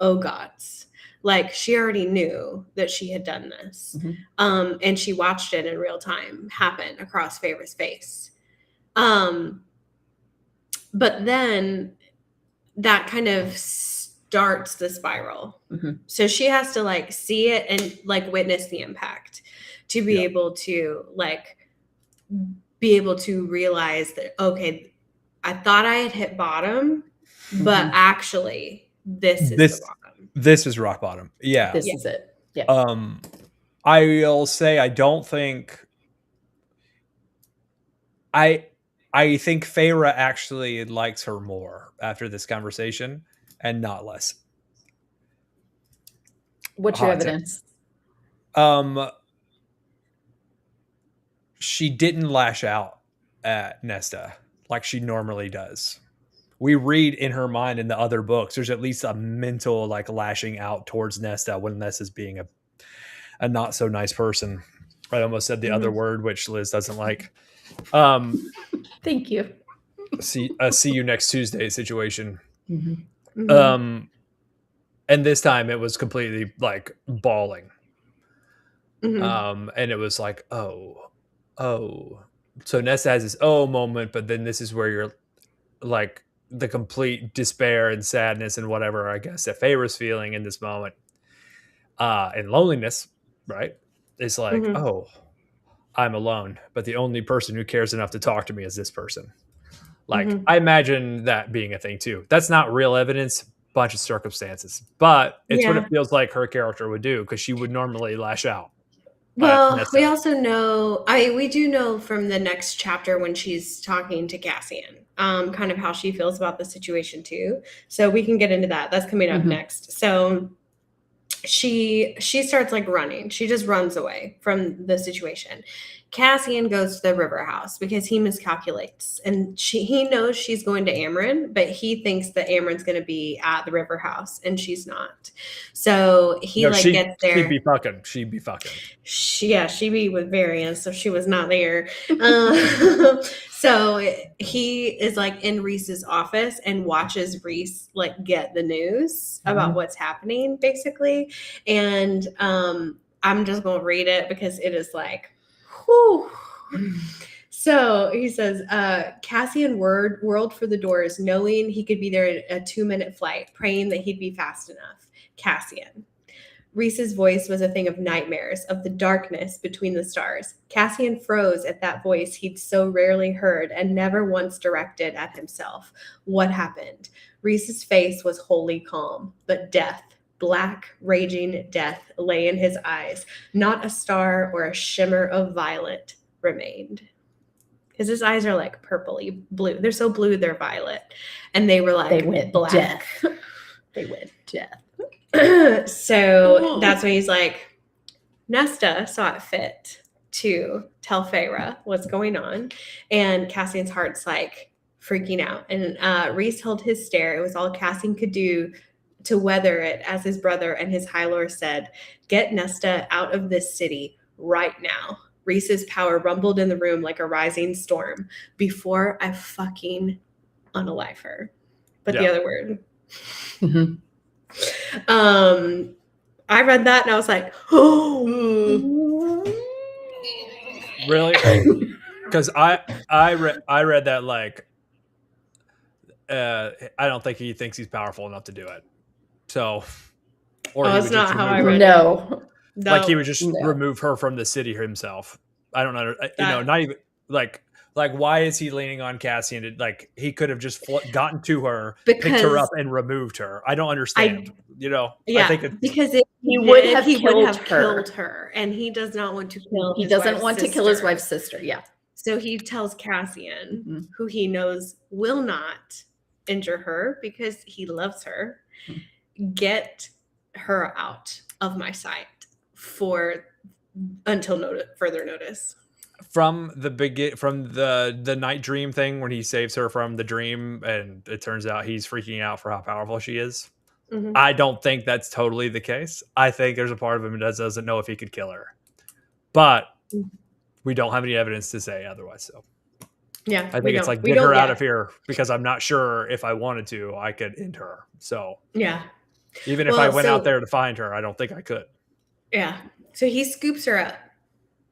Oh gods, like she already knew that she had done this. And she watched it in real time happen across Feyre's face. But then that kind of starts the spiral. So she has to like see it and like witness the impact to be able to realize that, okay, I thought I had hit bottom, but actually this is the bottom. This is rock bottom. Yeah. This is it. Yeah. I will say I don't think I think Feyre actually likes her more after this conversation and not less. What's your Hot take. evidence? She didn't lash out at Nesta like she normally does. We read in her mind in the other books, there's at least a mental like lashing out towards Nesta when Nesta's being a not so nice person. I almost said the other word, which Liz doesn't like. Thank you. See you next Tuesday situation. Mm-hmm. And this time it was completely like bawling. Mm-hmm. And it was like, oh. So Nesta has this moment, but then this is where you're like the complete despair and sadness and whatever, I guess, that Feyre's feeling in this moment. And loneliness, right? It's like, oh, I'm alone, but the only person who cares enough to talk to me is this person. Like, I imagine that being a thing too. That's not real evidence, bunch of circumstances, but it's what it feels like her character would do because she would normally lash out. Well, we also know, we do know from the next chapter when she's talking to Cassian, kind of how she feels about the situation too. So we can get into that. That's coming up next. So she starts like running. She just runs away from the situation. Cassian goes to the river house because he miscalculates, and he knows she's going to Amryn, but he thinks that Amryn's going to be at the river house, and she's not. So he gets there. She'd be fucking. She'd be with Variance, so she was not there. So he is like in Rhys's office and watches Rhys like get the news about what's happening, basically. And I'm just gonna read it because it is like, whew. So he says, Cassian whirled for the doors, knowing he could be there in a 2-minute flight, praying that he'd be fast enough. Cassian. Rhys's voice was a thing of nightmares, of the darkness between the stars. Cassian froze at that voice he'd so rarely heard and never once directed at himself. What happened? Rhys's face was wholly calm, but death, black, raging death, lay in his eyes. Not a star or a shimmer of violet remained. Because his eyes are like purpley blue. They're so blue, they're violet. And they were like, they went black. Death. They went death. So that's when he's like, Nesta saw it fit to tell Feyre what's going on. And Cassian's heart's like freaking out. And Rhys held his stare. It was all Cassian could do to weather it, as his brother and his High Lord said, get Nesta out of this city right now. Rhys's power rumbled in the room like a rising storm before I fucking unalive her. But the other word. I read that and I was like, oh, really? Because I read that like, I don't think he thinks he's powerful enough to do it. So, or that's not how I read it. No, like he would just remove her from the city himself. I don't know. Not even like why is he leaning on Cassian? To, like he could have just gotten to her, picked her up, and removed her. I don't understand. I think because he would have killed her, and he does not want to kill. He doesn't want to kill his wife's sister. Yeah. So he tells Cassian, who he knows will not injure her because he loves her, get her out of my sight until further notice. From the night dream thing when he saves her from the dream and it turns out he's freaking out for how powerful she is. I don't think that's totally the case. I think there's a part of him that doesn't know if he could kill her, but we don't have any evidence to say otherwise. So yeah, I think it's like get her out of here because I'm not sure if I wanted to, I could end her. So yeah, even if I went out there to find her, I don't think I could. Yeah. So he scoops her up.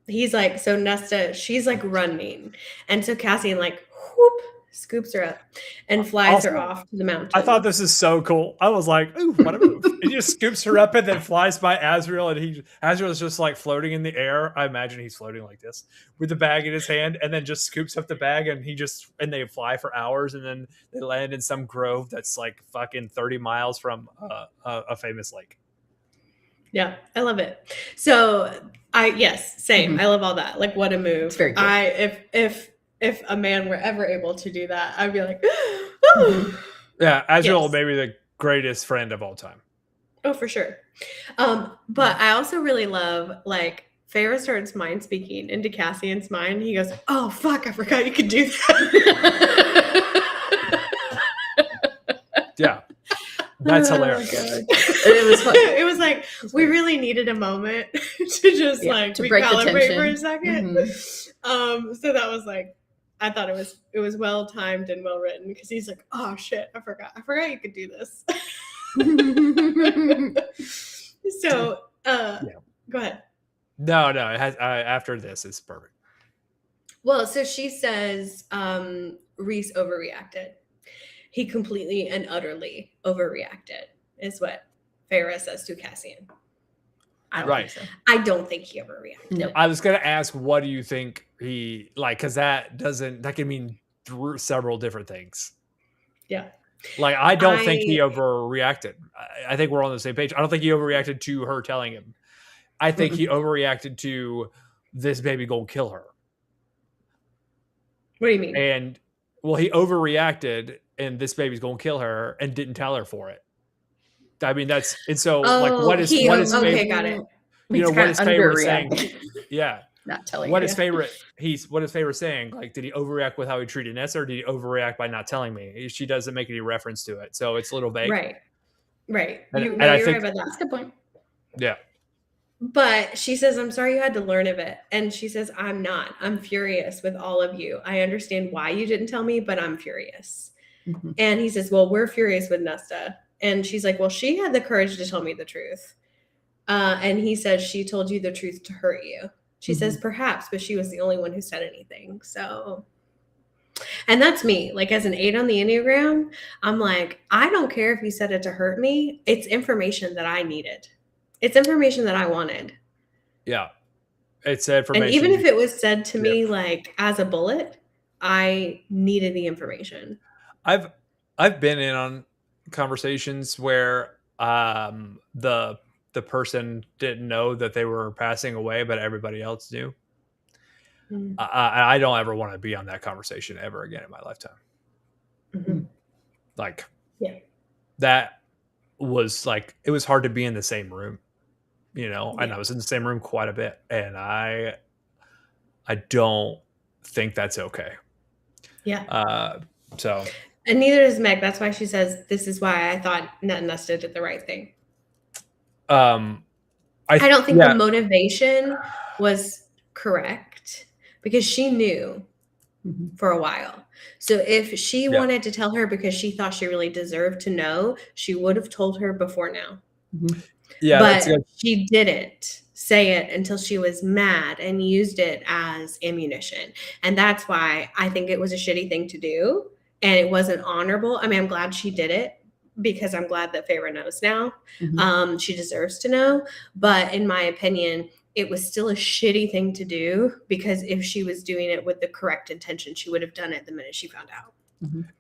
He's like, so Nesta, she's like running. And so Cassian like, whoop, scoops her up and flies her off to the mountain. I thought this is so cool. I was like, ooh, whatever. He just scoops her up and then flies by Azriel. And Azriel is just like floating in the air. I imagine he's floating like this with the bag in his hand and then just scoops up the bag and they fly for hours. And then they land in some grove that's like fucking 30 miles from a famous lake. Yeah, I love it. So Yes, same. Mhm. I love all that. Like, what a move. It's very good. If a man were ever able to do that, I'd be like, Mhm. Yeah, Azrael Yes. may be the greatest friend of all time. oh, for sure. But I also really love, like, Feyre starts mind speaking into Cassian's mind. He goes, "Oh fuck, I forgot you could do that." Yeah, that's Oh, hilarious. God. It was fun. It was like we really needed a moment to just like to break the recalibrate for a tension. second. Mhm. So that was like, I thought it was well timed and well written, because he's like, "Oh shit, I forgot you could do this." So go ahead. No, it has. After this, it's perfect. Well, so she says Rhys overreacted. He completely and utterly overreacted, is what Feyre says to Cassian. I don't Right. think so. I don't think he overreacted. No. I was gonna ask, what do you think he like? Because that can mean several different things. Yeah. Like, I don't think he overreacted. I think we're on the same page. I don't think he overreacted to her telling him. I think he overreacted to this baby gonna kill her. What do you mean? And well, he overreacted, and this baby's gonna kill her, and didn't tell her for it. I mean, that's and so like what is okay, favorite? got it. You know, what is favorite saying? underreacting. Yeah. Not telling What you. is favorite? What is favorite saying? Like, did he overreact with how he treated Nessa, or did he overreact by not telling me? She doesn't make any reference to it, so it's a little vague. Right. And You're I right think about That's a that. good point. yeah, But she says, "I'm sorry you had to learn of it." And she says, "I'm not. I'm furious with all of you. I understand why you didn't tell me, but I'm furious." Mhm. And he says, "Well, we're furious with Nesta." And she's like, "Well, she had the courage to tell me the truth." And he says, "She told you the truth to hurt you." She says, "Perhaps, but she was the only one who said anything." So, and that's me. Like, as an 8 on the Enneagram, I'm like, I don't care if you said it to hurt me. It's information that I needed. It's information that I wanted. yeah, it's information. And even if it was said to me like as a bullet, I needed the information. I've been in on conversations where the person didn't know that they were passing away, but everybody else knew. I don't ever want to be on that conversation ever again in my lifetime. Mm-hmm. Like, yeah, that was like, it was hard to be in the same room, you know, and Yeah. I was in the same room quite a bit, and I don't think that's okay. Yeah. So, And neither is Meg. That's why she says, "This is why I thought Nesta did the right thing." I don't think the motivation was correct, because she knew for a while. So if she wanted to tell her because she thought she really deserved to know, she would have told her before now. Yeah, but she didn't say it until she was mad and used it as ammunition. And that's why I think it was a shitty thing to do, and it wasn't honorable. I mean, I'm glad she did it, because I'm glad that Feyre knows now. She deserves to know. But in my opinion, it was still a shitty thing to do, because if she was doing it with the correct intention, she would have done it the minute she found out.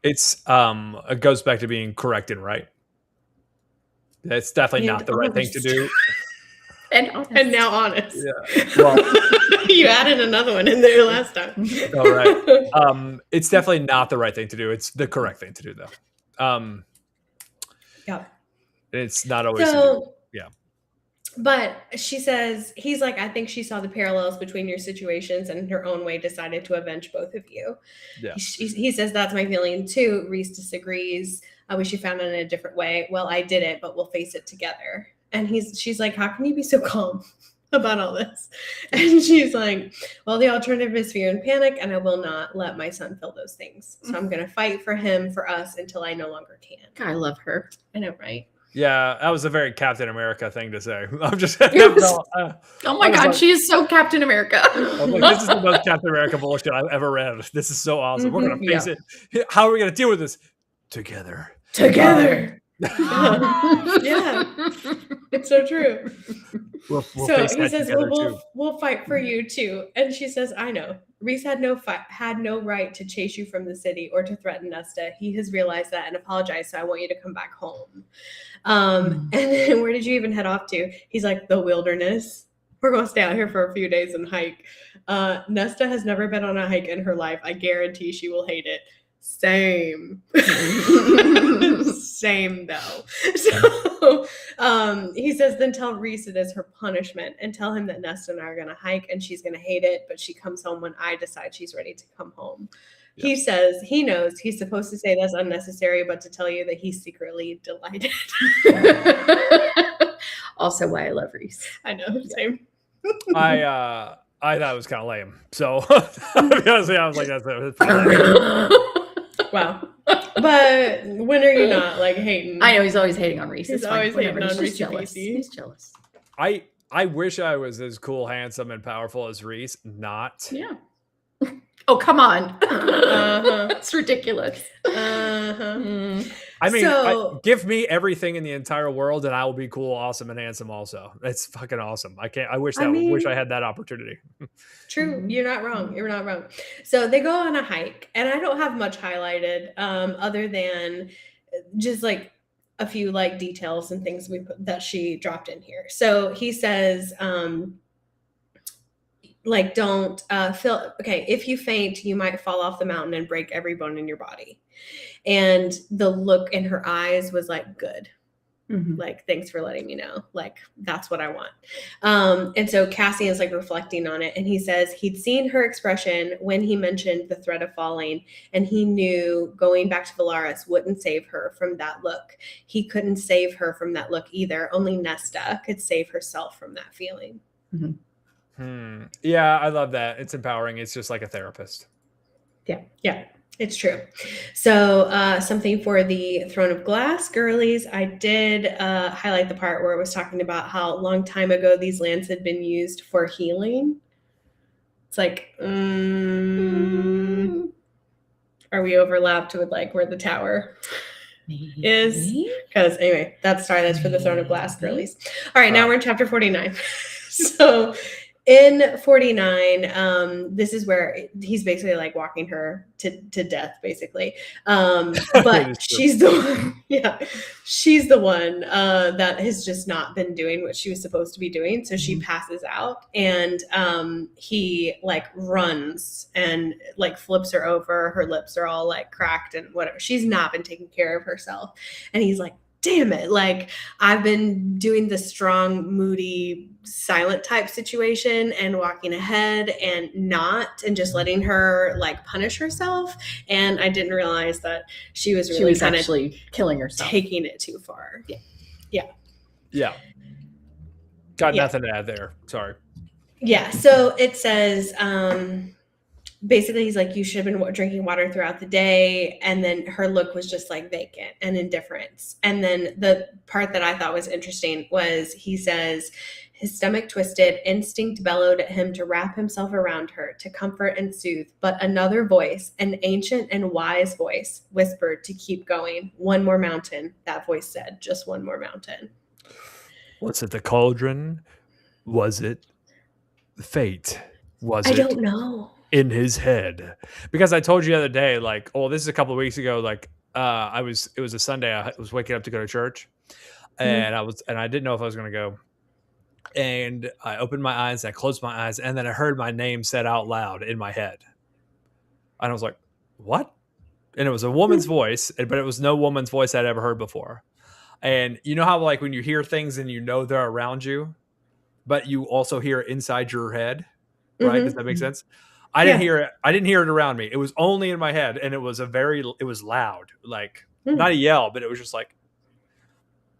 It's it goes back to being correct and right. That's definitely not the right thing to do. And now honest. Yeah. Well, you added another one in there last time. All right. It's definitely not the right thing to do. It's the correct thing to do, though. Yeah. It's not always. Yeah. But she says, he's like, "I think she saw the parallels between your situations and in her own way decided to avenge both of you." Yeah. He says, "That's my feeling too." Rhys disagrees. "I wish you found it in a different way." "Well, I did it, but we'll face it together." And she's like, "How can you be so calm about all this?" And she's like, "Well, the alternative is fear and panic, and I will not let my son feel those things. So I'm going to fight for him, for us, until I no longer can." I love her. I know, right? Yeah, that was a very Captain America thing to say. I'm just. Oh my God, she is so Captain America. I'm like, this is the most Captain America bullshit I've ever read. This is so awesome. We're gonna face it. How are we gonna deal with this? Together. Yeah, it's so true. We'll so he says, "Well, we'll fight for you too." And she says, "I know. Rhys had no right to chase you from the city or to threaten Nesta. He has realized that and apologized. So I want you to come back home." And then, "Where did you even head off to?" He's like, "The wilderness." we're going to stay out here for a few days and hike. Nesta has never been on a hike in her life. I guarantee she will hate it. Same. Same though. So he says, then tell Reese it is her punishment and tell him that Nesta and I are going to hike and she's going to hate it, but she comes home when I decide she's ready to come home. Yep. He says he knows he's supposed to say that's unnecessary, but to tell you that he's secretly delighted. Also why I love Reese. I know, same. I thought it was kind of lame. So honestly, I was like, that's lame. Wow. But when are you not like hating? I know he's always hating on Reese. He's always hating on Reese. Jealous. He's jealous. I wish I was as cool, handsome, and powerful as Reese. Not. Yeah. Oh, come on. It's ridiculous. I mean, give me everything in the entire world and I will be cool, awesome, and handsome also. It's fucking awesome. I wish I had that opportunity. True. You're not wrong. You're not wrong. So they go on a hike and I don't have much highlighted other than just like a few like details and things that she dropped in here. So he says, like, don't feel okay. If you faint, you might fall off the mountain and break every bone in your body. And the look in her eyes was like, good. Mm-hmm. Like, thanks for letting me know. Like, that's what I want. And so Cassian is like reflecting on it. And he says he'd seen her expression when he mentioned the threat of falling. And he knew going back to Velaris wouldn't save her from that look. He couldn't save her from that look either. Only Nesta could save herself from that feeling. Mm-hmm. Yeah, I love that. It's empowering. It's just like a therapist. Yeah, it's true. So something for the Throne of Glass girlies. I did highlight the part where it was talking about how a long time ago these lands had been used for healing. It's like, are we overlapped with like where the tower is? Because anyway, that's for the Throne of Glass girlies. All right, now we're in chapter 49. So in 49, this is where he's basically like walking her to death, basically. But she's the one, she's the one that has just not been doing what she was supposed to be doing. So she passes out and he like runs and like flips her over. Her lips are all like cracked and whatever. She's not been taking care of herself. And he's like, damn it. Like, I've been doing the strong, moody, silent type situation and walking ahead and just letting her like punish herself. And I didn't realize that she was actually killing herself, taking it too far. Yeah. Got nothing to add there. Sorry. Yeah. So it says, basically, he's like, you should have been drinking water throughout the day. And then her look was just like vacant and indifference. And then the part that I thought was interesting was he says his stomach twisted, instinct bellowed at him to wrap himself around her, to comfort and soothe. But another voice, an ancient and wise voice, whispered to keep going. One more mountain, that voice said, just one more mountain. Was it the cauldron? Was it fate? I don't know. In his head, because I told you the other day, like, oh, this is a couple of weeks ago. Like, it was a Sunday. I was waking up to go to church, and I didn't know if I was going to go. And I opened my eyes, I closed my eyes, and then I heard my name said out loud in my head. And I was like, what? And it was a woman's voice, but it was no woman's voice I'd ever heard before. And you know how like when you hear things and you know they're around you, but you also hear it inside your head, right? Does that make sense? I didn't hear it. I didn't hear it around me. It was only in my head, and it was loud, like not a yell, but it was just like,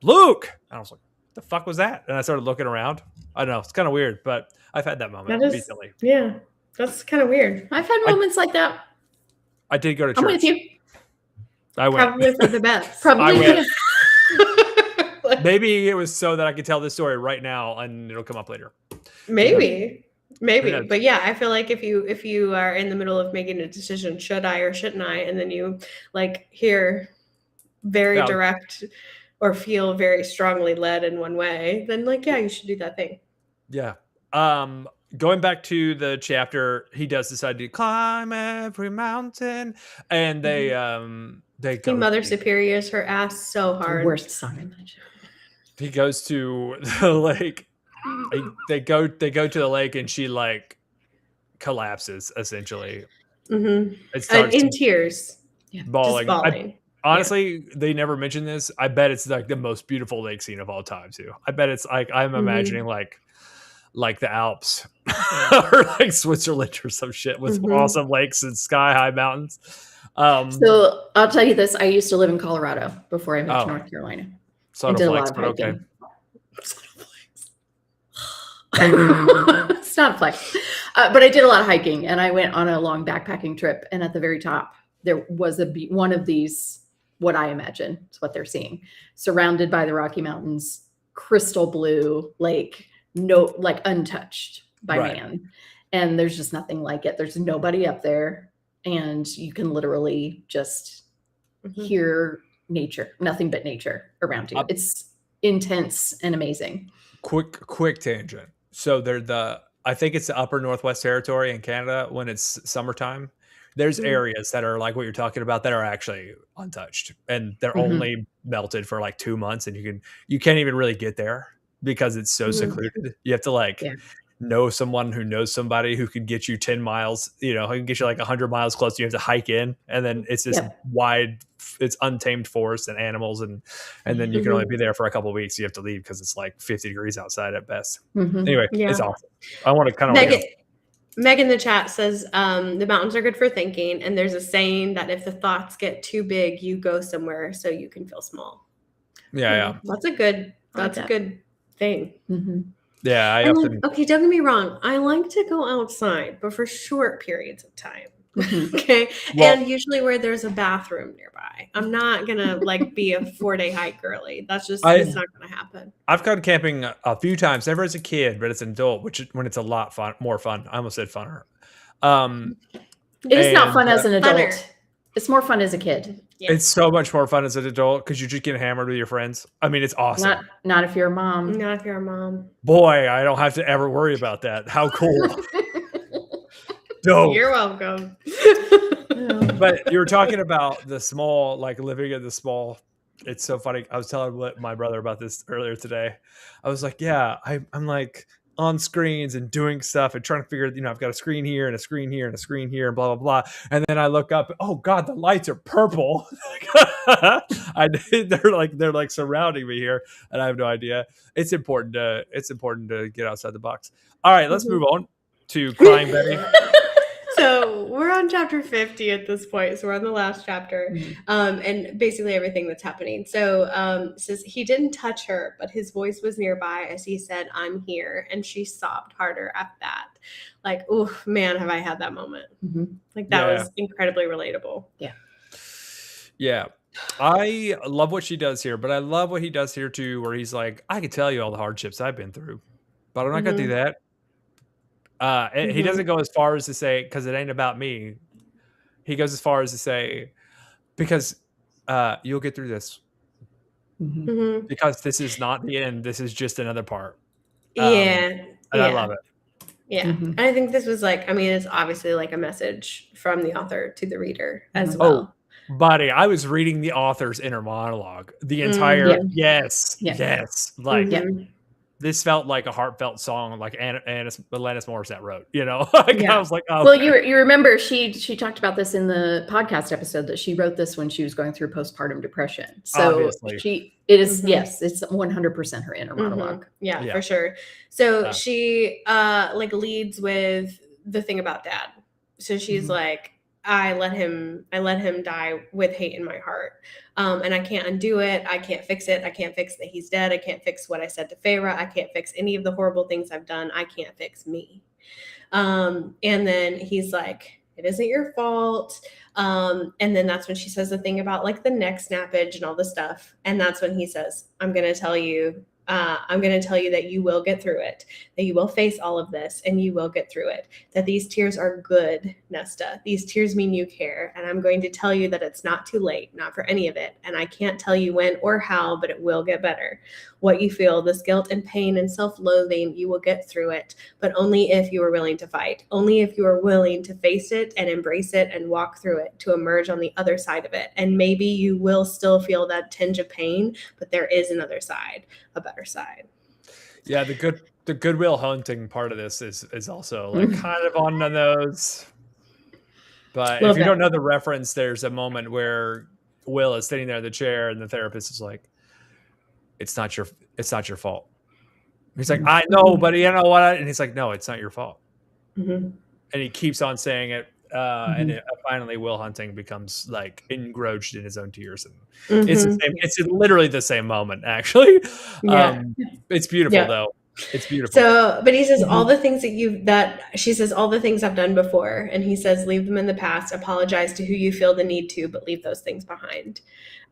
Luke. And I was like, what the fuck was that? And I started looking around. I don't know. It's kind of weird, but I've had that moment recently. Yeah, that's kind of weird. I've had moments like that. I did go to church. I'm with you. I went. Probably for the best. Probably. I went. Maybe it was so that I could tell this story right now, and it'll come up later. Maybe. But yeah, I feel like if you are in the middle of making a decision, should I or shouldn't I, and then you like hear very direct or feel very strongly led in one way, then like, yeah, you should do that thing. Yeah. Going back to the chapter, he does decide to climb every mountain, and they go. Mother Superior's her ass so hard. The worst song in that show. He goes to the lake. they go to the lake and she like collapses essentially. It starts in tears, bawling. just bawling. Honestly, they never mention this. I bet it's like the most beautiful lake scene of all time too. I bet it's like I'm imagining like the Alps or like Switzerland or some shit with awesome lakes and sky high mountains. So I'll tell you this: I used to live in Colorado before I moved to North Carolina. I did a lot of hiking. It's not a flex, but I did a lot of hiking, and I went on a long backpacking trip. And at the very top, there was one of these. What I imagine is what they're seeing, surrounded by the Rocky Mountains, crystal blue lake, no, like untouched by man. And there's just nothing like it. There's nobody up there. And you can literally just hear nature, nothing but nature around you. It's intense and amazing. Quick tangent. So I think it's the upper Northwest Territory in Canada when it's summertime. There's areas that are like what you're talking about that are actually untouched, and they're only melted for like 2 months, and you can't even really get there because it's so secluded. You have to know someone who knows somebody who could get you 10 miles, who can get you like 100 miles close. You have to hike in, and then it's this wide, it's untamed forest and animals. And then you can only be there for a couple of weeks. You have to leave because it's like 50 degrees outside at best. Anyway, it's awesome. I want to kind of Meg in the chat says the mountains are good for thinking, and there's a saying that if the thoughts get too big, you go somewhere so you can feel small. Yeah. That's a good thing. Yeah, okay, don't get me wrong. I like to go outside, but for short periods of time. Okay. And usually where there's a bathroom nearby. I'm not gonna be a 4-day hike girly. That's just it's not gonna happen. I've gone camping a few times, never as a kid, but as an adult, when it's a lot more fun. I almost said funner. It is not fun as an adult. Funner. It's more fun as a kid. Yeah. It's so much more fun as an adult because you just get hammered with your friends. I mean, it's awesome. Not if you're a mom. Not if you're a mom. Boy, I don't have to ever worry about that. How cool. Dope. You're welcome. But you were talking about the small, like living in the small. It's so funny. I was telling my brother about this earlier today. I was like, yeah, I'm like on screens and doing stuff and trying to figure, I've got a screen here and a screen here and a screen here and blah, blah, blah. And then I look up, oh God, the lights are purple. They're like surrounding me here and I have no idea. It's important to get outside the box. All right, let's move on to Crying Betty. So we're on chapter 50 at this point. So we're on the last chapter, and basically everything that's happening. So it says he didn't touch her, but his voice was nearby as he said, "I'm here," and she sobbed harder at that. Like, oh man, have I had that moment? Like that was incredibly relatable. Yeah. I love what she does here, but I love what he does here too, where he's like, I can tell you all the hardships I've been through, but I'm not gonna do that. He doesn't go as far as to say, because it ain't about me. He goes as far as to say, because you'll get through this. Because this is not the end. This is just another part. And I love it. Yeah. And I think this was it's obviously like a message from the author to the reader as well. Oh, buddy, I was reading the author's inner monologue. The entire, yes. This felt like a heartfelt song, like Alanis Morissette wrote. I was like, oh. Well, you remember she talked about this in the podcast episode that she wrote this when she was going through postpartum depression. So obviously. it's 100% her inner monologue. Yeah, for sure. So she leads with the thing about dad. So she's like, I let him die with hate in my heart. And I can't undo it. I can't fix it. I can't fix that he's dead. I can't fix what I said to Feyre. I can't fix any of the horrible things I've done. I can't fix me. And then he's like, it isn't your fault. And then that's when she says the thing about the neck snappage and all this stuff. And that's when he says, I'm going to tell you that you will get through it, that you will face all of this and you will get through it, that these tears are good, Nesta. These tears mean you care. And I'm going to tell you that it's not too late, not for any of it. And I can't tell you when or how, but it will get better. What you feel, this guilt and pain and self-loathing, you will get through it, but only if you are willing to fight, only if you are willing to face it and embrace it and walk through it to emerge on the other side of it. And maybe you will still feel that tinge of pain, but there is another side, a better side. Yeah, the the Goodwill Hunting part of this is also like kind of on the nose. But if you don't know the reference, there's a moment where Will is sitting there in the chair and the therapist is like, it's not your fault. He's like, I know, but you know what? And he's like, no, it's not your fault. And he keeps on saying it. And finally Will Hunting becomes like engrossed in his own tears. And it's the same, it's literally the same moment, actually. It's beautiful though. It's beautiful. So, but he says all the things she says all the things I've done before, and he says leave them in the past, apologize to who you feel the need to, but leave those things behind.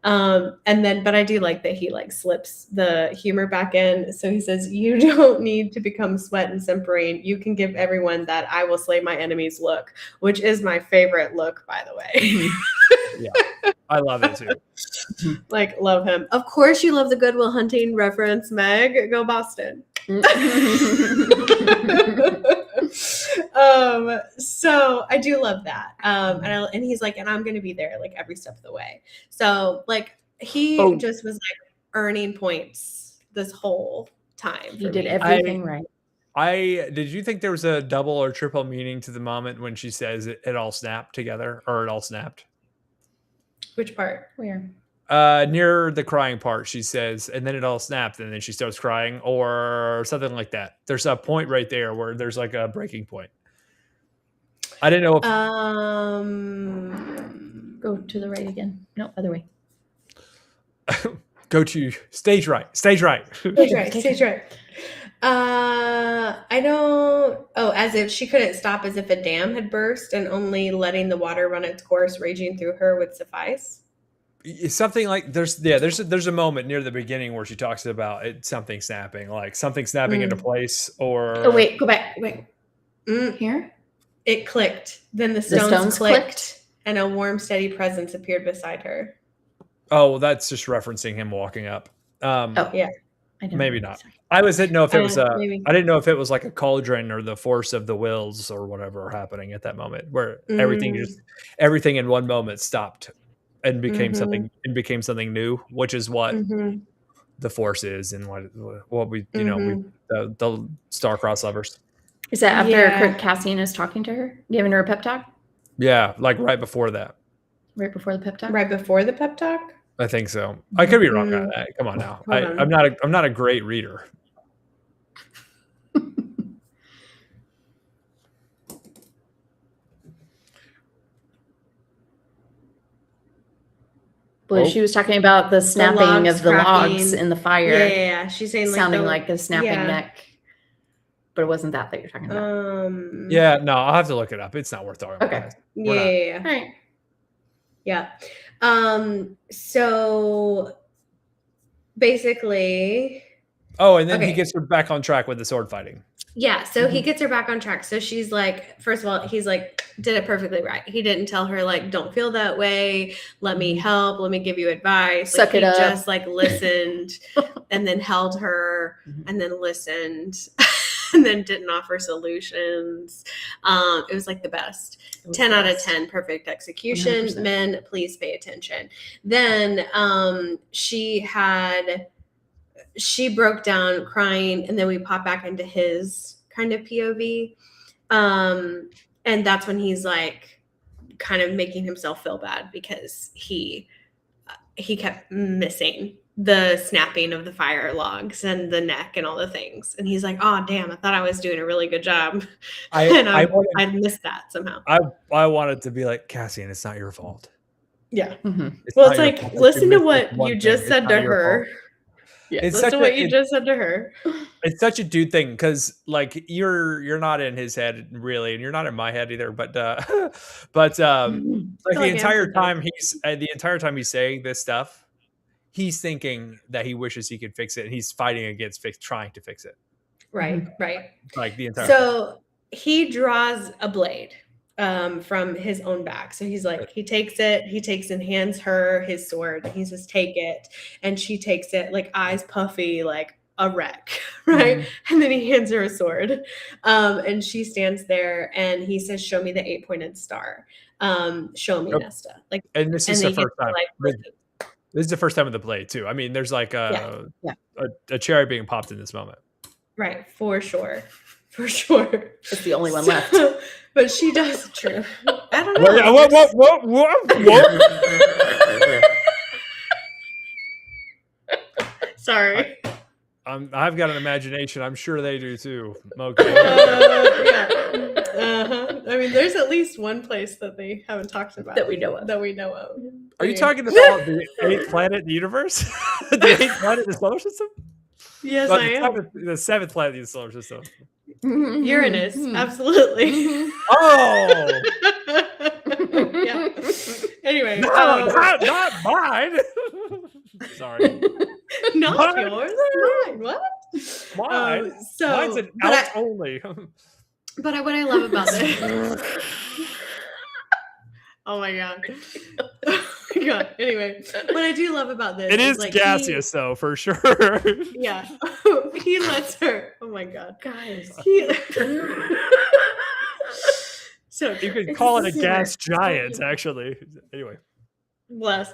And then, but I do like that he like slips the humor back in. So he says, you don't need to become sweat and simpering. You can give everyone that I will slay my enemies look, which is my favorite look, by the way. Yeah, I love it too. Like, love him. Of course you love the Goodwill Hunting reference, Meg. Go Boston. So I do love that. And he's like, and I'm going to be there like every step of the way. So like he just was like earning points this whole time. You did everything right. Did you think there was a double or triple meaning to the moment when she says it all snapped together, or it all snapped? Which part? Where? Near the crying part, she says, and then it all snapped, and then she starts crying, or something like that. There's a point right there where there's like a breaking point. I didn't know if go to the right again. No, other way. Go to stage right. Stage right. I don't. Oh, as if she couldn't stop, as if a dam had burst, and only letting the water run its course, raging through her, would suffice. Something like there's a moment near the beginning where she talks about something snapping into place, or wait, go back. Here it clicked. Then the stones clicked, and a warm, steady presence appeared beside her. Oh, that's just referencing him walking up. Yeah, maybe not. I didn't know if it was I didn't know if it was like a cauldron or the force of the wills or whatever happening at that moment, where everything in one moment stopped and became something new, which is what the force is, and what we the star-crossed lovers. Is that after Cassian is talking to her, giving her a pep talk? Yeah, like right before that. Right before the pep talk. Right before the pep talk. I think so. I could be wrong on that. Come on now. I'm not a great reader. Well, she was talking about the snapping of the logs in the fire. Yeah. She's saying sounding like a snapping neck. But it wasn't that you're talking about. Yeah, no, I'll have to look it up. It's not worth talking about. Yeah. All right. Yeah. So basically. Oh, and then he gets her back on track with the sword fighting. Yeah, so he gets her back on track. So she's like, first of all, he's like, did it perfectly right. He didn't tell her like, don't feel that way. Let me help. Let me give you advice. Suck it up. He just like listened and then held her and then listened and then didn't offer solutions. It was like the best. 10 out of 10, perfect execution. 100%. Men, please pay attention. Then she broke down crying, and then we pop back into his kind of POV. And that's when he's like kind of making himself feel bad because he kept missing the snapping of the fire logs and the neck and all the things. And he's like, oh, damn, I thought I was doing a really good job. I missed that somehow. I wanted to be like, Cassian, it's not your fault. Yeah. Well, it's like, listen to what you just said to her. Yeah, listen to what you just said to her. It's such a dude thing, because like you're not in his head really, and you're not in my head either. But like the entire time he's saying this stuff, he's thinking that he wishes he could fix it, and he's fighting against trying to fix it. Right. Like the entire. So he draws a blade from his own back. So he's like, he takes and hands her his sword. And he says, take it. And she takes it, like eyes puffy, like a wreck. Right. And then he hands her a sword. And she stands there and he says, show me the 8-pointed star. Show me Nesta. Like, and this is the first time. This is the first time with the blade too. I mean, there's like a cherry being popped in this moment. Right, for sure. For sure. It's the only one left. But she does true. I don't know. What? Sorry. I've got an imagination. I'm sure they do too. Okay. Yeah. I mean, there's at least one place that they haven't talked about That we know of. Are you talking about the 8th planet in the universe? The 8th planet in the solar system? Yes, Well, I am. the 7th planet in the solar system. Uranus, absolutely. Oh! Yeah. Anyway. No, not mine. Sorry. Not Mine? yours. Mine. What? Mine. So, Mine's an ounce only. But what I love about this. Oh my god. Oh my god. Anyway, what I do love about this It is like gaseous, though, for sure. Yeah. He lets her. Oh my god. Guys. So you could call it a gas giant, actually. Anyway. Bless.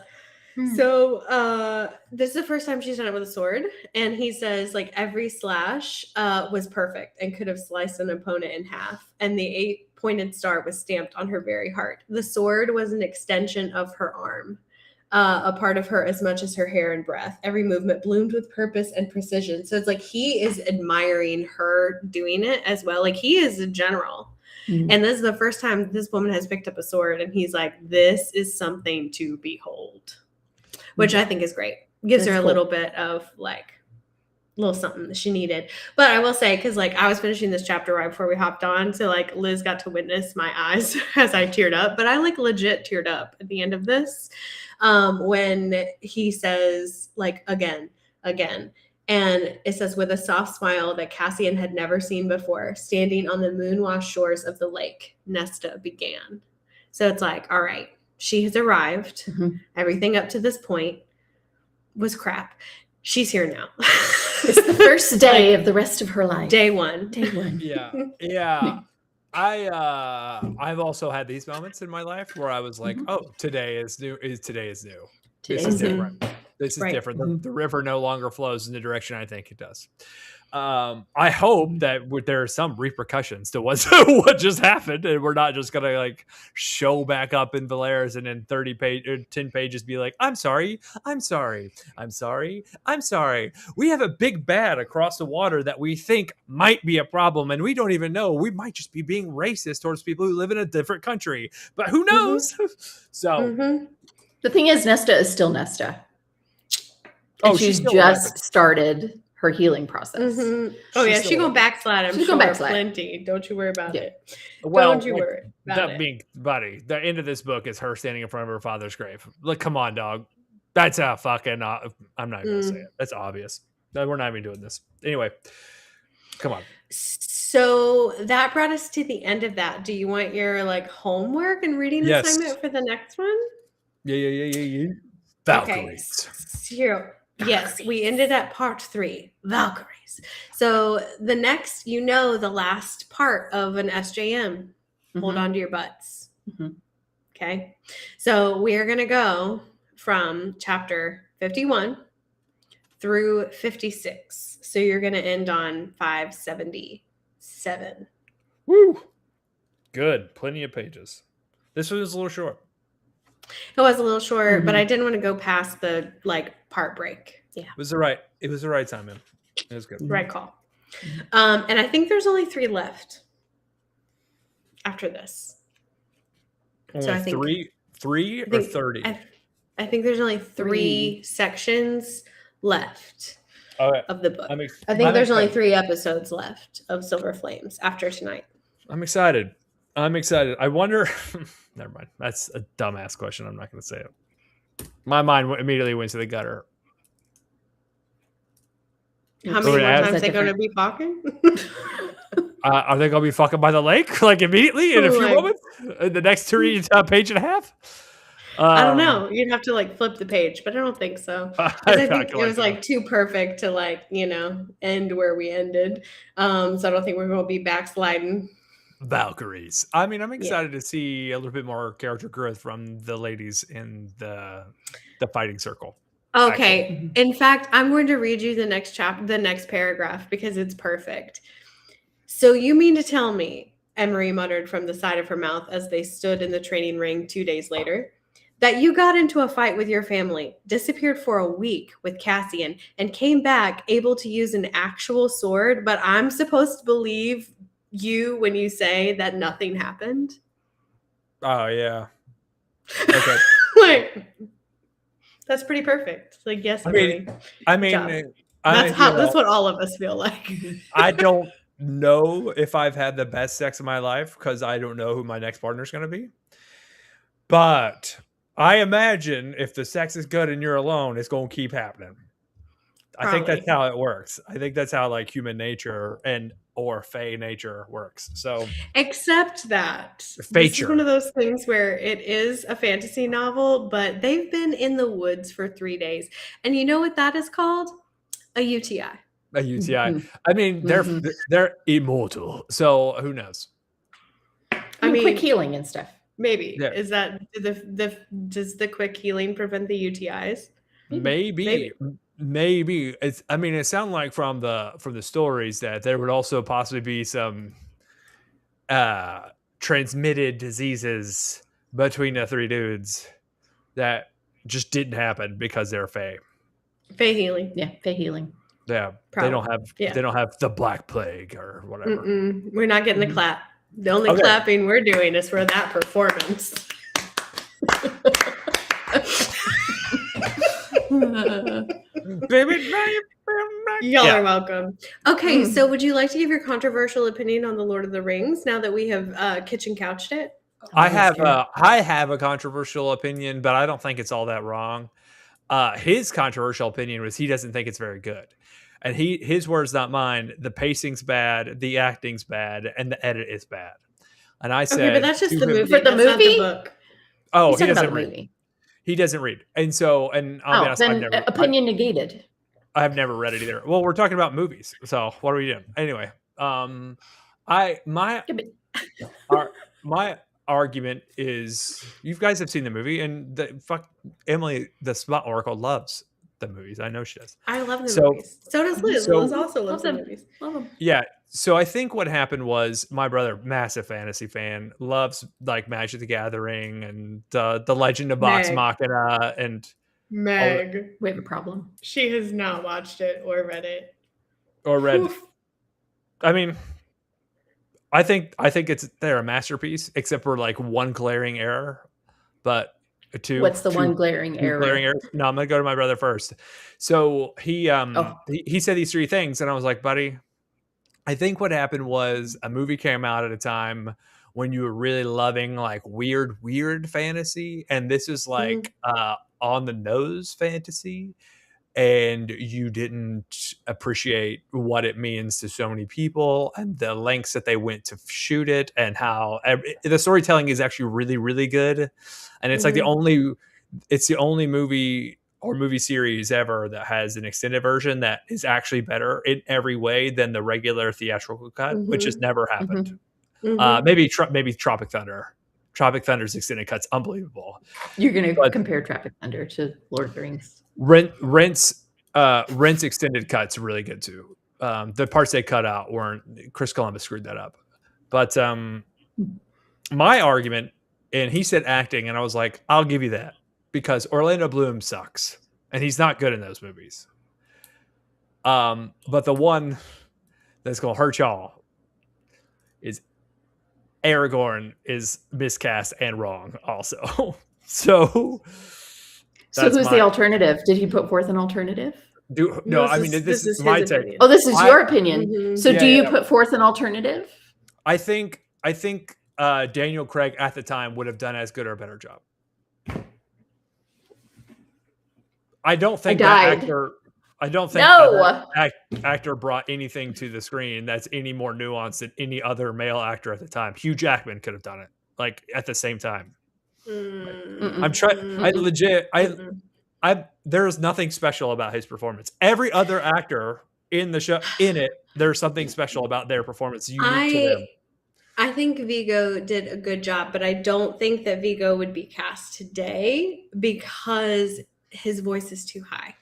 So this is the first time she's done it with a sword, and he says like every slash was perfect and could have sliced an opponent in half, and the 8-pointed star was stamped on her very heart. The sword was an extension of her arm, a part of her as much as her hair and breath. Every movement bloomed with purpose and precision. So it's like he is admiring her doing it as well. Like he is a general. And this is the first time this woman has picked up a sword, and he's like, this is something to behold. Which I think is great. Gives her a little bit of like a little something that she needed. But I will say, because like I was finishing this chapter right before we hopped on, so like Liz got to witness my eyes as I teared up. But I like legit teared up at the end of this when he says like again, and it says with a soft smile that Cassian had never seen before, standing on the moon-washed shores of the lake, Nesta began. So it's like, all right. She has arrived. Everything up to this point was crap. She's here now. It's the first day of the rest of her life. Day one. Yeah. I've also had these moments in my life where I was like, oh, today is new. Today is new. This is different. This is different. The river no longer flows in the direction I think it does. I hope that there are some repercussions to what just happened, and we're not just gonna like show back up in Velaris and in 10 pages be like, I'm sorry. We have a big bad across the water that we think might be a problem, and we don't even know. We might just be being racist towards people who live in a different country, but who knows? So the thing is, Nesta is still Nesta. And she's just started her healing process. Oh yeah, she's gonna backslide. I'm sure backslide. Plenty. Don't you worry about it. Well, don't you worry about it. Buddy, the end of this book is her standing in front of her father's grave. Look, come on, dog. That's a fucking. I'm not even gonna say it. That's obvious. No, we're not even doing this anyway. Come on. So that brought us to the end of that. Do you want your like homework and reading assignment for the next one? Yeah. Valkyries. Okay. Yes, we ended at part 3, Valkyries. So the next, the last part of an SJM. Hold on to your butts. Okay. So we are going to go from chapter 51 through 56. So you're going to end on 577. Woo. Good. Plenty of pages. This one was a little short. It was a little short, but I didn't want to go past the part break. Yeah. It was the right time, man. It was good. Right call. And I think there's only 3 left after this. Only so I think three or 30? I think there's only 3 sections left of the book. I think there's only 3 episodes left of Silver Flames after tonight. I'm excited. I wonder. Never mind. That's a dumbass question. I'm not going to say it. My mind immediately went to the gutter. How many more times are they going to be fucking? Are they going to be fucking by the lake immediately in a few moments? The next page and a half? I don't know. You'd have to flip the page, but I don't think so. I think it was too perfect to end where we ended. So I don't think we're going to be backsliding. Valkyries. I mean, I'm excited to see a little bit more character growth from the ladies in the fighting circle. Okay. Actually. In fact, I'm going to read you the next paragraph because it's perfect. So you mean to tell me, Emery muttered from the side of her mouth as they stood in the training ring 2 days later, that you got into a fight with your family, disappeared for a week with Cassian, and came back able to use an actual sword, but I'm supposed to believe you when you say that nothing happened? Oh yeah. Okay. Like, that's pretty perfect. Like, yes, Emery. I job. mean, That's what all of us feel like. I don't know if I've had the best sex of my life because I don't know who my next partner is going to be. But I imagine if the sex is good and you're alone, it's going to keep happening. I think that's how it works. I think that's how like human nature or fae nature works. So except that this is one of those things where it is a fantasy novel, but they've been in the woods for 3 days. And you know what that is called? A UTI. A UTI. I mean, they're immortal. So who knows? I mean, quick healing and stuff. Maybe. Yeah. Is that does the quick healing prevent the UTIs? Maybe. It's. I mean, it sounds like from the stories that there would also possibly be some transmitted diseases between the three dudes that just didn't happen because they're fae. Fae healing. Yeah, fae healing. Yeah, they don't have the Black Plague or whatever. We're not getting the clap. The only clapping we're doing is for that performance. Y'all are welcome. Okay, so would you like to give your controversial opinion on the Lord of the Rings now that we have kitchen couched it? I have a controversial opinion, but I don't think it's all that wrong. His controversial opinion was he doesn't think it's very good. And his words, not mine. The pacing's bad, the acting's bad, and the edit is bad. And I said, okay, but that's just the movie. For the movie, not the book. Oh, he doesn't read. He doesn't read, and so I'll be honest. Then opinion negated. I've never read it either. Well, we're talking about movies, so what are we doing anyway? My argument is, you guys have seen the movie, and Emily, the Smut Oracle, loves the movies. I know she does. I love the movies. So does Liz. Liz also loves the movies. Love them. Yeah. So I think what happened was my brother, massive fantasy fan, loves like Magic the Gathering and the Legend of Vox Machina and Meg. We have a problem. She has not watched it or read it. I mean, I think they're a masterpiece, except for like one glaring error. But what's the one glaring error? No, I'm gonna go to my brother first. So he said these three things, and I was like, buddy, I think what happened was a movie came out at a time when you were really loving like weird fantasy, and this is like on the nose fantasy, and you didn't appreciate what it means to so many people and the lengths that they went to shoot it, and how the storytelling is actually really, really good. And it's like the only movie or movie series ever that has an extended version that is actually better in every way than the regular theatrical cut, which has never happened. Maybe Tropic Thunder. Tropic Thunder's extended cut's unbelievable. You're going to compare Tropic Thunder to Lord of the Rings. Rent's extended cut's really good too. The parts they cut out weren't. Chris Columbus screwed that up. But my argument, and he said acting, and I was like, I'll give you that, because Orlando Bloom sucks, and he's not good in those movies. But the one that's gonna hurt y'all is Aragorn is miscast and wrong also. So who's the alternative? Did he put forth an alternative? This is my take. Oh, this is your opinion. So do you put forth an alternative? I think Daniel Craig at the time would have done as good or a better job. I don't think that actor brought anything to the screen that's any more nuanced than any other male actor at the time. Hugh Jackman could have done it like at the same time. I'm trying. There's nothing special about his performance. Every other actor in the show, there's something special about their performance unique to them. I think Viggo did a good job, but I don't think that Viggo would be cast today because his voice is too high.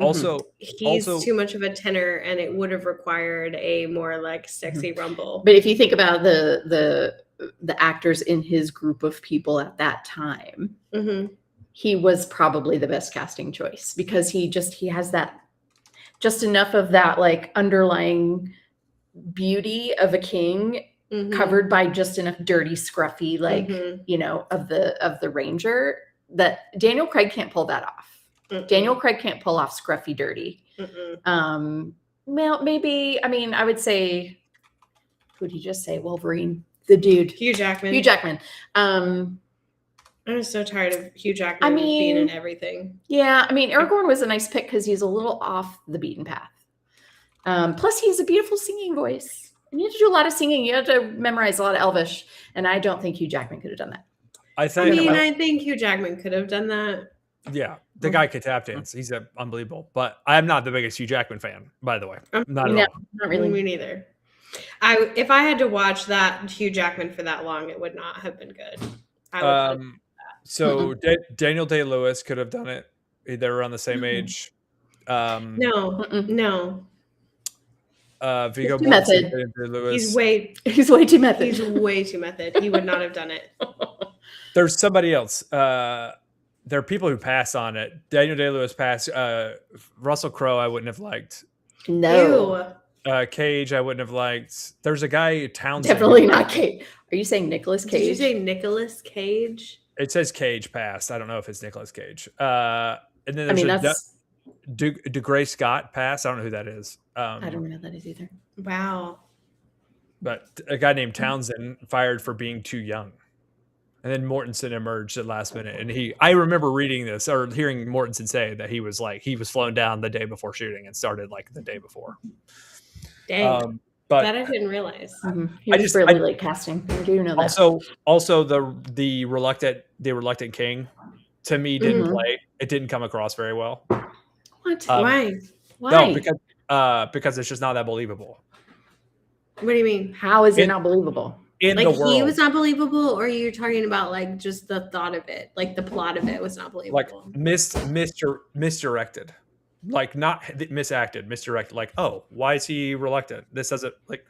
Also, He's too much of a tenor, and it would have required a more like sexy rumble. But if you think about the actors in his group of people at that time, he was probably the best casting choice because he has that just enough of that like underlying beauty of a king covered by just enough dirty, scruffy, like you know, of the ranger that Daniel Craig can't pull that off. Daniel Craig can't pull off scruffy dirty. Well, maybe, I mean, I would say, who did he just say? Wolverine, the dude. Hugh Jackman. I'm so tired of Hugh Jackman being in everything. Yeah, I mean, Aragorn was a nice pick because he's a little off the beaten path. Plus, he has a beautiful singing voice. And you have to do a lot of singing. You have to memorize a lot of Elvish. And I don't think Hugh Jackman could have done that. I think Hugh Jackman could have done that. Yeah, the guy could tap dance. He's unbelievable. But I'm not the biggest Hugh Jackman fan, by the way. Not really. Me neither. If I had to watch that Hugh Jackman for that long, it would not have been good. So Daniel Day-Lewis could have done it. They were around the same age. No. Viggo Mortensen. He's way too method. He's way too method. He would not have done it. There's somebody else. There are people who pass on it. Daniel Day-Lewis passed. Russell Crowe, I wouldn't have liked. No. Cage, I wouldn't have liked. There's a guy, Townsend. Definitely not Cage. Are you saying Nicolas Cage? Did you say Nicolas Cage? It says Cage passed. I don't know if it's Nicolas Cage. And then there's DeGray Scott passed. I don't know who that is. I don't know who that is either. Wow. But a guy named Townsend fired for being too young. And then Mortensen emerged at last minute. And I remember reading this or hearing Mortensen say that he was flown down the day before shooting and started like the day before. Dang. But that I didn't realize. He was really late casting. I do know that. Also the reluctant king to me didn't play. It didn't come across very well. What? Why? No, because it's just not that believable. What do you mean? How is it not believable? In the world. He was not believable, or you're talking about like just the thought of it, like the plot of it was not believable. Like misdirected, like not misacted, misdirected. Like, oh, why is he reluctant? This doesn't like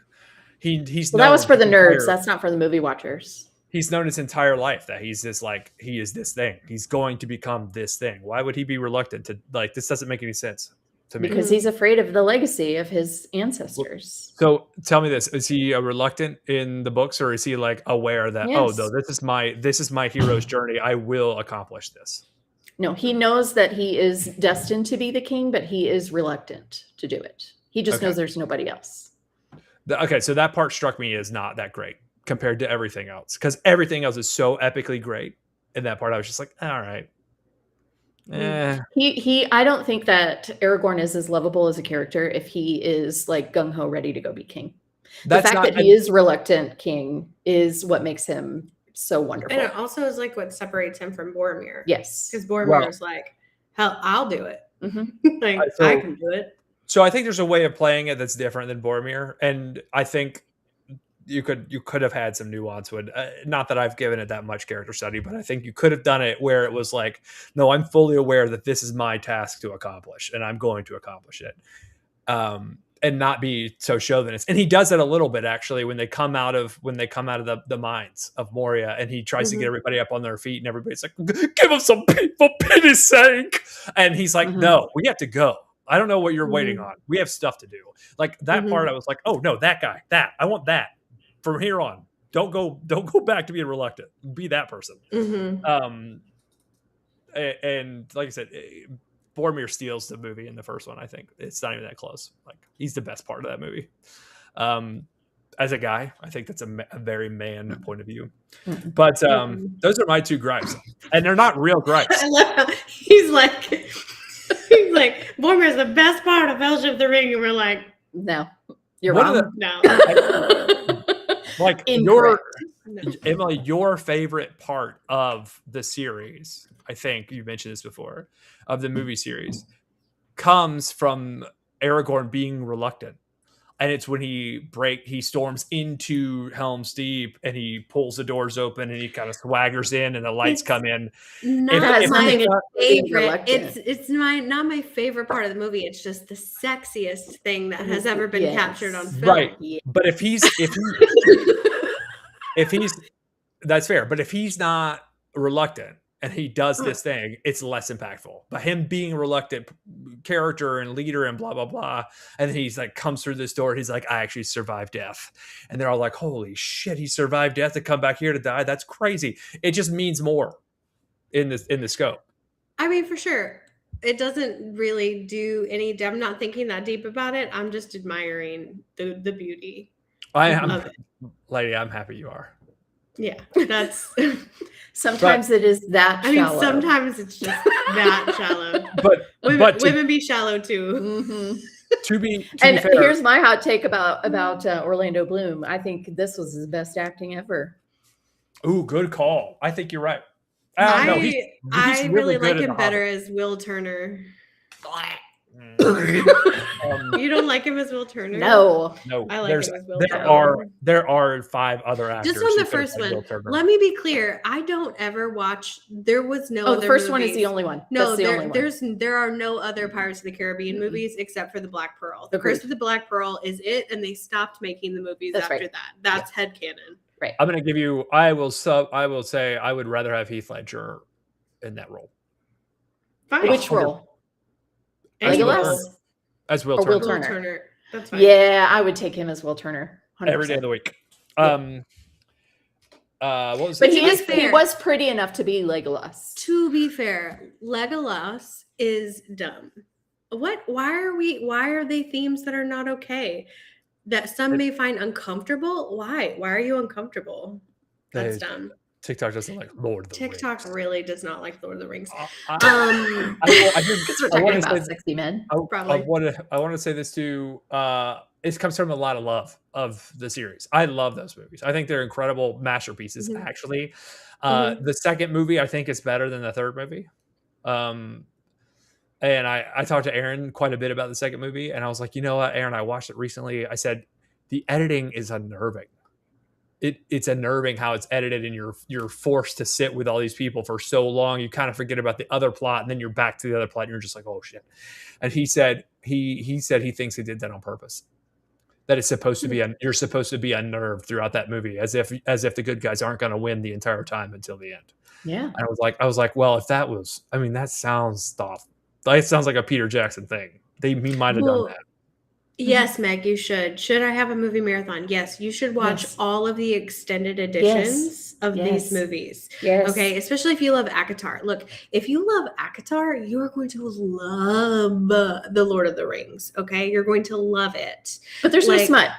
he's. Well, that was for the nerds. That's not for the movie watchers. He's known his entire life that he is this thing. He's going to become this thing. Why would he be reluctant to like? This doesn't make any sense. Because he's afraid of the legacy of his ancestors. So tell me this: is he reluctant in the books, or is he like aware that this is my hero's journey? I will accomplish this. No, he knows that he is destined to be the king, but he is reluctant to do it. He just knows there's nobody else. So that part struck me as not that great compared to everything else, because everything else is so epically great. In that part, I was just like, all right. I don't think that Aragorn is as lovable as a character if he is like gung-ho ready to go be king. The fact that he is reluctant king is what makes him so wonderful. And it also is like what separates him from Boromir. Yes. Because Boromir is like, hell, I'll do it. I can do it. So I think there's a way of playing it that's different than Boromir. And I think you could have had some nuance with not that I've given it that much character study, but I think you could have done it where it was like, no, I'm fully aware that this is my task to accomplish and I'm going to accomplish it. And not be so chauvinist. And he does it a little bit actually when they come out of the mines of Moria, and he tries to get everybody up on their feet, and everybody's like, give him some for pity's sake. And he's like, no, we have to go. I don't know what you're waiting on. We have stuff to do. Like that part, I was like, oh no, that guy, I want that. From here on, don't go back to being reluctant. Be that person. And like I said, Boromir steals the movie in the first one. I think it's not even that close. Like he's the best part of that movie. As a guy, I think that's a very man point of view. But those are my two gripes, and they're not real gripes. I love how he's like Boromir is the best part of Fellowship of the Ring, and we're like, no, you're wrong. No. Like Emily, your favorite part of the series, I think you mentioned this before, of the movie series, comes from Aragorn being reluctant. And it's when he storms into Helm's Deep and he pulls the doors open and he kind of swaggers in and the lights come in. Not my favorite. It's It's not my favorite part of the movie. It's just the sexiest thing that has ever been captured on film. Right. Yeah. But if he's that's fair. But if he's not reluctant and he does this thing, it's less impactful. But him being a reluctant character and leader and blah, blah, blah. And then he's like, comes through this door. He's like, I actually survived death. And they're all like, holy shit, he survived death to come back here to die. That's crazy. It just means more in the scope. I mean, for sure. It doesn't really do any, I'm not thinking that deep about it. I'm just admiring the beauty. Lady, I'm happy you are. Yeah, that's sometimes it is that shallow. I mean, sometimes it's just that shallow. But women be shallow too. Mm-hmm. To be fair, here's my hot take about Orlando Bloom. I think this was his best acting ever. Ooh, good call. I think you're right. I really like him better as Will Turner. You don't like him as Will Turner? No. I like him as Will Turner. There are 5 other actors. Just on the first one. Let me be clear. I don't ever watch. There was no. Oh, the first one is the only one. No, there are no other Pirates of the Caribbean movies except for the Black Pearl. The Curse of the Black Pearl is it, and they stopped making the movies after that. That's headcanon. Right. I'm gonna give you. I will say I would rather have Heath Ledger in that role. Fine. Which role? As Will Turner. Will Turner. That's fine. Yeah, I would take him as Will Turner 100%. Every day of the week. What was but he was pretty enough to be Legolas. To be fair, Legolas is dumb. Why are they themes that are not okay? That some may find uncomfortable? Why? Why are you uncomfortable? That's dumb. TikTok doesn't like Lord of the Rings. TikTok really does not like Lord of the Rings. Because we're talking about sexy men. I want to say this too. It comes from a lot of love of the series. I love those movies. I think they're incredible masterpieces. Mm-hmm. Actually, the second movie I think is better than the third movie. And I talked to Aaron quite a bit about the second movie, and I was like, you know what, Aaron, I watched it recently. I said the editing is unnerving. It's unnerving how it's edited, and you're forced to sit with all these people for so long. You kind of forget about the other plot, and then you're back to the other plot, and you're just like, oh shit. And he said he thinks he did that on purpose. That it's supposed to be you're supposed to be unnerved throughout that movie, as if the good guys aren't going to win the entire time until the end. Yeah. And I was like, well, if that was, I mean, that sounds tough. That sounds like a Peter Jackson thing. He might have done that. Yes, Meg, you should. Should I have a movie marathon? Yes, you should watch all of the extended editions of these movies. Yes. Okay, especially if you love ACOTAR. Look, if you love ACOTAR, you are going to love The Lord of the Rings. Okay, you're going to love it. But there's no smut.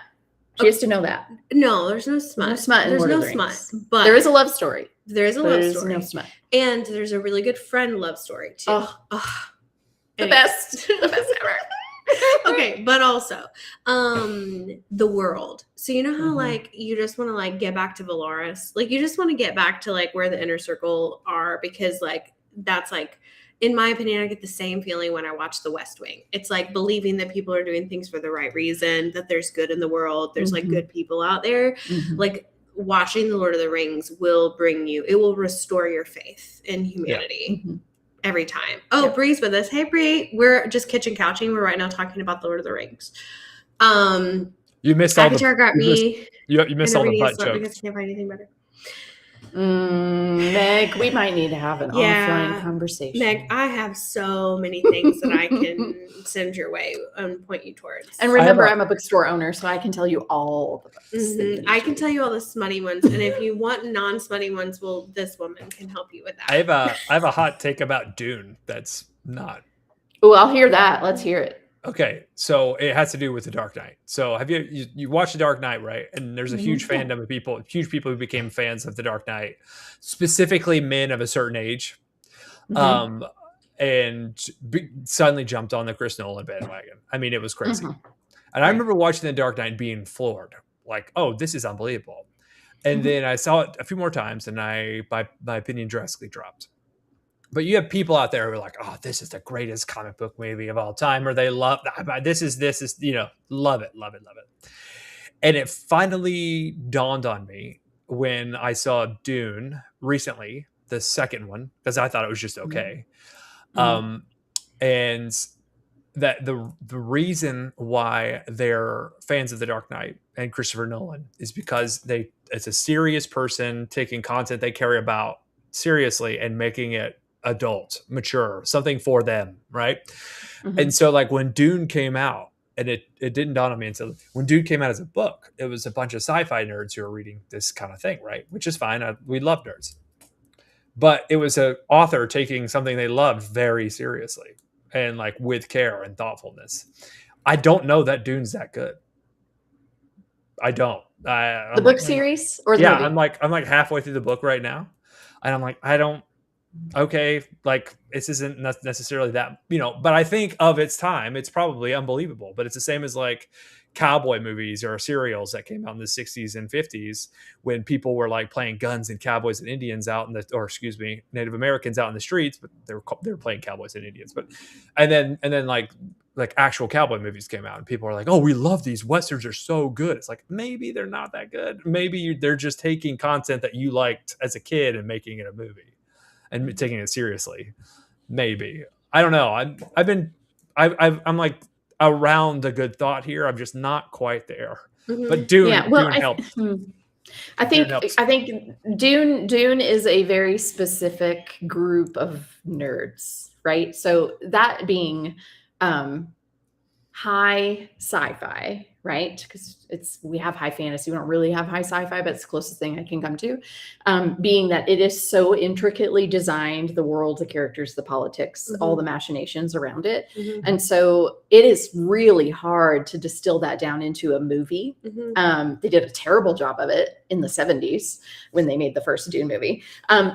She has to know that. No, there's no smut. No smut. There's no smut. But there is a love story. There is a love story. No smut. And there's a really good friend love story too. The best ever. Okay, but also the world. So you know how like you just want to like get back to Velaris, like you just want to get back to like where the inner circle are, because like that's like, in my opinion, I get the same feeling when I watch The West Wing. It's like believing that people are doing things for the right reason, that there's good in the world, there's like good people out there. Like watching The Lord of the Rings will restore your faith in humanity. Yeah. Every time. Oh, yep. Bree's with us. Hey, Bree. We're just kitchen couching. We're right now talking about The Lord of the Rings. You missed all ACOTAR got me. You missed all the butt jokes. Because I can't find anything better. Meg, we might need to have an offline conversation. Meg, I have so many things that I can send your way and point you towards. And remember, I'm a bookstore owner, so I can tell you all the books. I can tell you all the smutty ones, and if you want non-smutty ones, well, this woman can help you with that. I have a hot take about Dune that's not. Oh, I'll hear that. Let's hear it. Okay, so it has to do with The Dark Knight. So have you watched The Dark Knight, right? And there's a huge fandom of people who became fans of The Dark Knight, specifically men of a certain age, and suddenly jumped on the Chris Nolan bandwagon. I mean, it was crazy. And I remember watching The Dark Knight being floored, like, oh, this is unbelievable. And then I saw it a few more times, and my opinion drastically dropped. But you have people out there who are like, oh, this is the greatest comic book movie of all time, or they love this is love it. And it finally dawned on me when I saw Dune recently, the second one, because I thought it was just okay. And that the reason why they're fans of The Dark Knight and Christopher Nolan is because it's a serious person taking content they care about seriously and making it adult, mature, something for them, right? And so like when Dune came out, and it didn't dawn on me until when Dune came out as a book, it was a bunch of sci-fi nerds who were reading this kind of thing, right? Which is fine. We love nerds. But it was an author taking something they loved very seriously and like with care and thoughtfulness. I don't know that Dune's that good. I don't. The book series or the movie? I'm like halfway through the book right now, and I'm like, I don't. Okay, like this isn't necessarily that, but I think of its time, it's probably unbelievable. But it's the same as like cowboy movies or serials that came out in the 60s and 50s when people were like playing guns and cowboys and Indians out in the, Native Americans out in the streets, but they were playing cowboys and Indians. But and then like actual cowboy movies came out and people are like, oh, we love these westerns, are so good. It's like, maybe they're not that good. Maybe they're just taking content that you liked as a kid and making it a movie and taking it seriously. Maybe. I don't know. I'm like around the good thought here. I'm just not quite there. But Dune helps. I think Dune is a very specific group of nerds, right? So that being high sci-fi, right? Because we have high fantasy. We don't really have high sci-fi, but it's the closest thing I can come to. Being that it is so intricately designed, the world, the characters, the politics, all the machinations around it. And so it is really hard to distill that down into a movie. They did a terrible job of it in the 70s when they made the first Dune movie.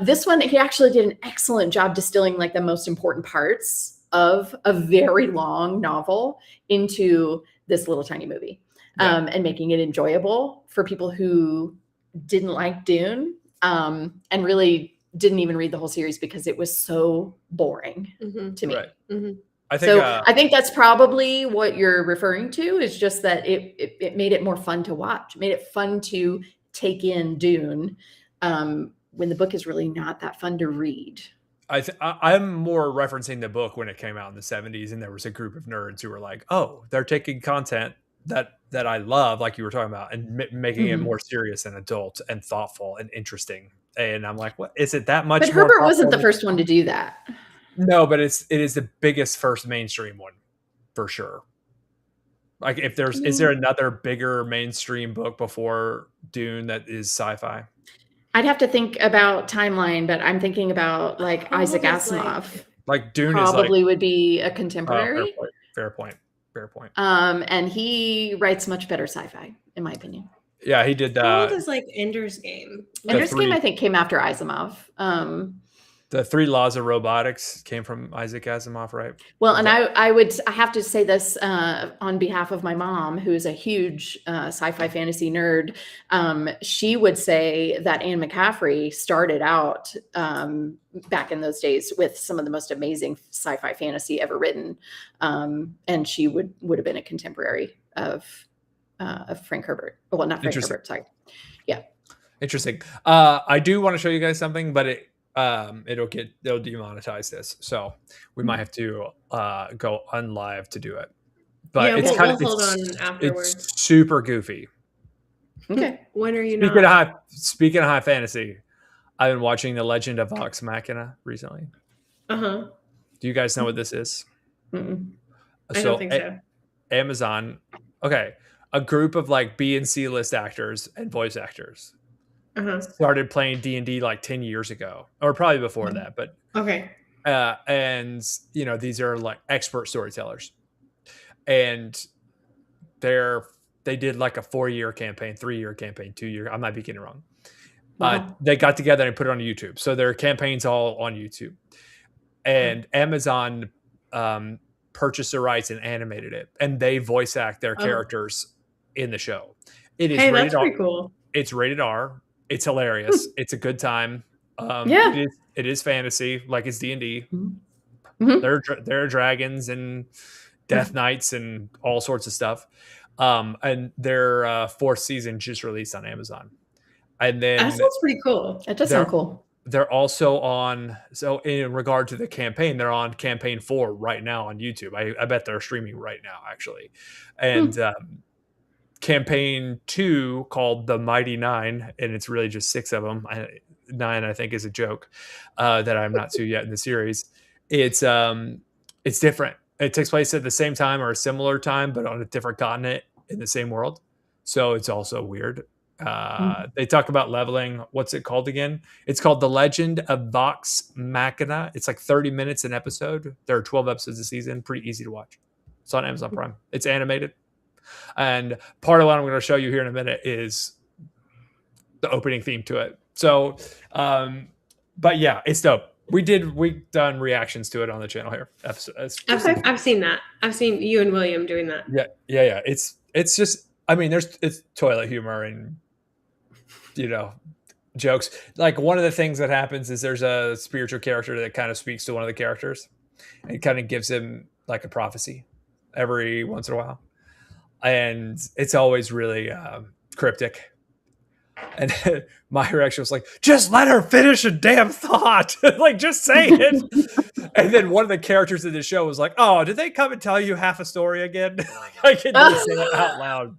This one, he actually did an excellent job distilling like the most important parts of a very long novel into this little tiny movie, and making it enjoyable for people who didn't like Dune, and really didn't even read the whole series because it was so boring to me. Right. I think that's probably what you're referring to, is just that it made it more fun to watch, made it fun to take in Dune, when the book is really not that fun to read. I'm more referencing the book when it came out in the 70s, and there was a group of nerds who were like, oh, they're taking content that I love, like you were talking about, and making it more serious and adult and thoughtful and interesting. And I'm like, what is it that much? But Herbert wasn't the first one to do that. No, but it is the biggest first mainstream one for sure. Like if is there another bigger mainstream book before Dune that is sci-fi? I'd have to think about timeline, but I'm thinking about like Isaac Asimov. Like Dune probably would be a contemporary. Fair point. And he writes much better sci-fi, in my opinion. Yeah, he did. How old is like Ender's Game? Ender's Game, I think, came after Asimov. The 3 Laws of Robotics came from Isaac Asimov, right? Well, and I have to say this on behalf of my mom, who is a huge sci-fi fantasy nerd. She would say that Anne McCaffrey started out back in those days with some of the most amazing sci-fi fantasy ever written, and she would have been a contemporary of Frank Herbert. Well, not Frank Herbert. Sorry. Yeah. Interesting. I do want to show you guys something, but they'll demonetize this, so we might have to go unlive to do it. But it's hold on afterwards. It's super goofy. Okay. When are you speaking of high fantasy, I've been watching The Legend of Vox Machina recently. Do you guys know what this is? I don't think so. Amazon. Okay, a group of like B and C list actors and voice actors started playing D&D like 10 years ago, or probably before that, but and these are like expert storytellers, and they did like a 4-year campaign, 3-year campaign, 2-year, I might be getting it wrong. They got together and put it on YouTube, so their campaigns all on YouTube, and Amazon purchased the rights and animated it, and they voice act their characters in the show. It is rated that's R. Pretty cool. It's rated R. It's hilarious. It's a good time. It is fantasy, like it's D&D. Mm-hmm. There are dragons and death knights and all sorts of stuff. And their fourth season just released on Amazon. And then that sounds pretty cool. That does sound cool. They're also on, so in regard to the campaign, they're on campaign 4 right now on YouTube. I bet they're streaming right now, actually. And campaign 2 called The Mighty Nine, and it's really just 6 of them. 9, I think, is a joke that I'm not to yet in the series. It's different. It takes place at the same time or a similar time, but on a different continent in the same world. So it's also weird. They talk about leveling. What's it called again? It's called The Legend of Vox Machina. It's like 30 minutes an episode. There are 12 episodes a season. Pretty easy to watch. It's on Amazon Prime. It's animated. And part of what I'm going to show you here in a minute is the opening theme to it. So, but yeah, it's dope. We've done reactions to it on the channel here. I've seen that. I've seen you and William doing that. Yeah. It's just, I mean, it's toilet humor and, jokes. Like, one of the things that happens is there's a spiritual character that kind of speaks to one of the characters and kind of gives him like a prophecy every once in a while. And it's always really cryptic. And my reaction was like, just let her finish a damn thought. Like, just say it. And then one of the characters in the show was like, oh, did they come and tell you half a story again? I can just say it out loud.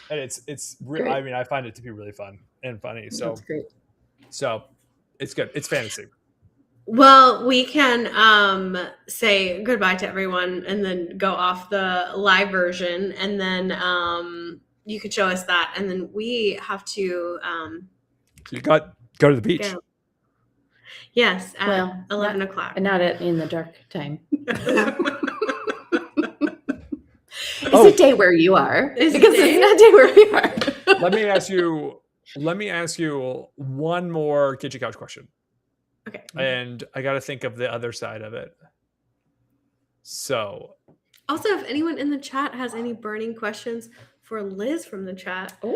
And it's I mean, I find it to be really fun and funny. So that's great. So it's good. It's fantasy. Well, we can say goodbye to everyone and then go off the live version, and then you could show us that, and then we have to go to the beach. Go. Yes, at 11 o'clock. And not in the dark time. It's a day where you are. Because it's not a day where we are. Let me ask you one more kitchen couch question. Okay. And I got to think of the other side of it. So, also, if anyone in the chat has any burning questions for Liz from the chat, I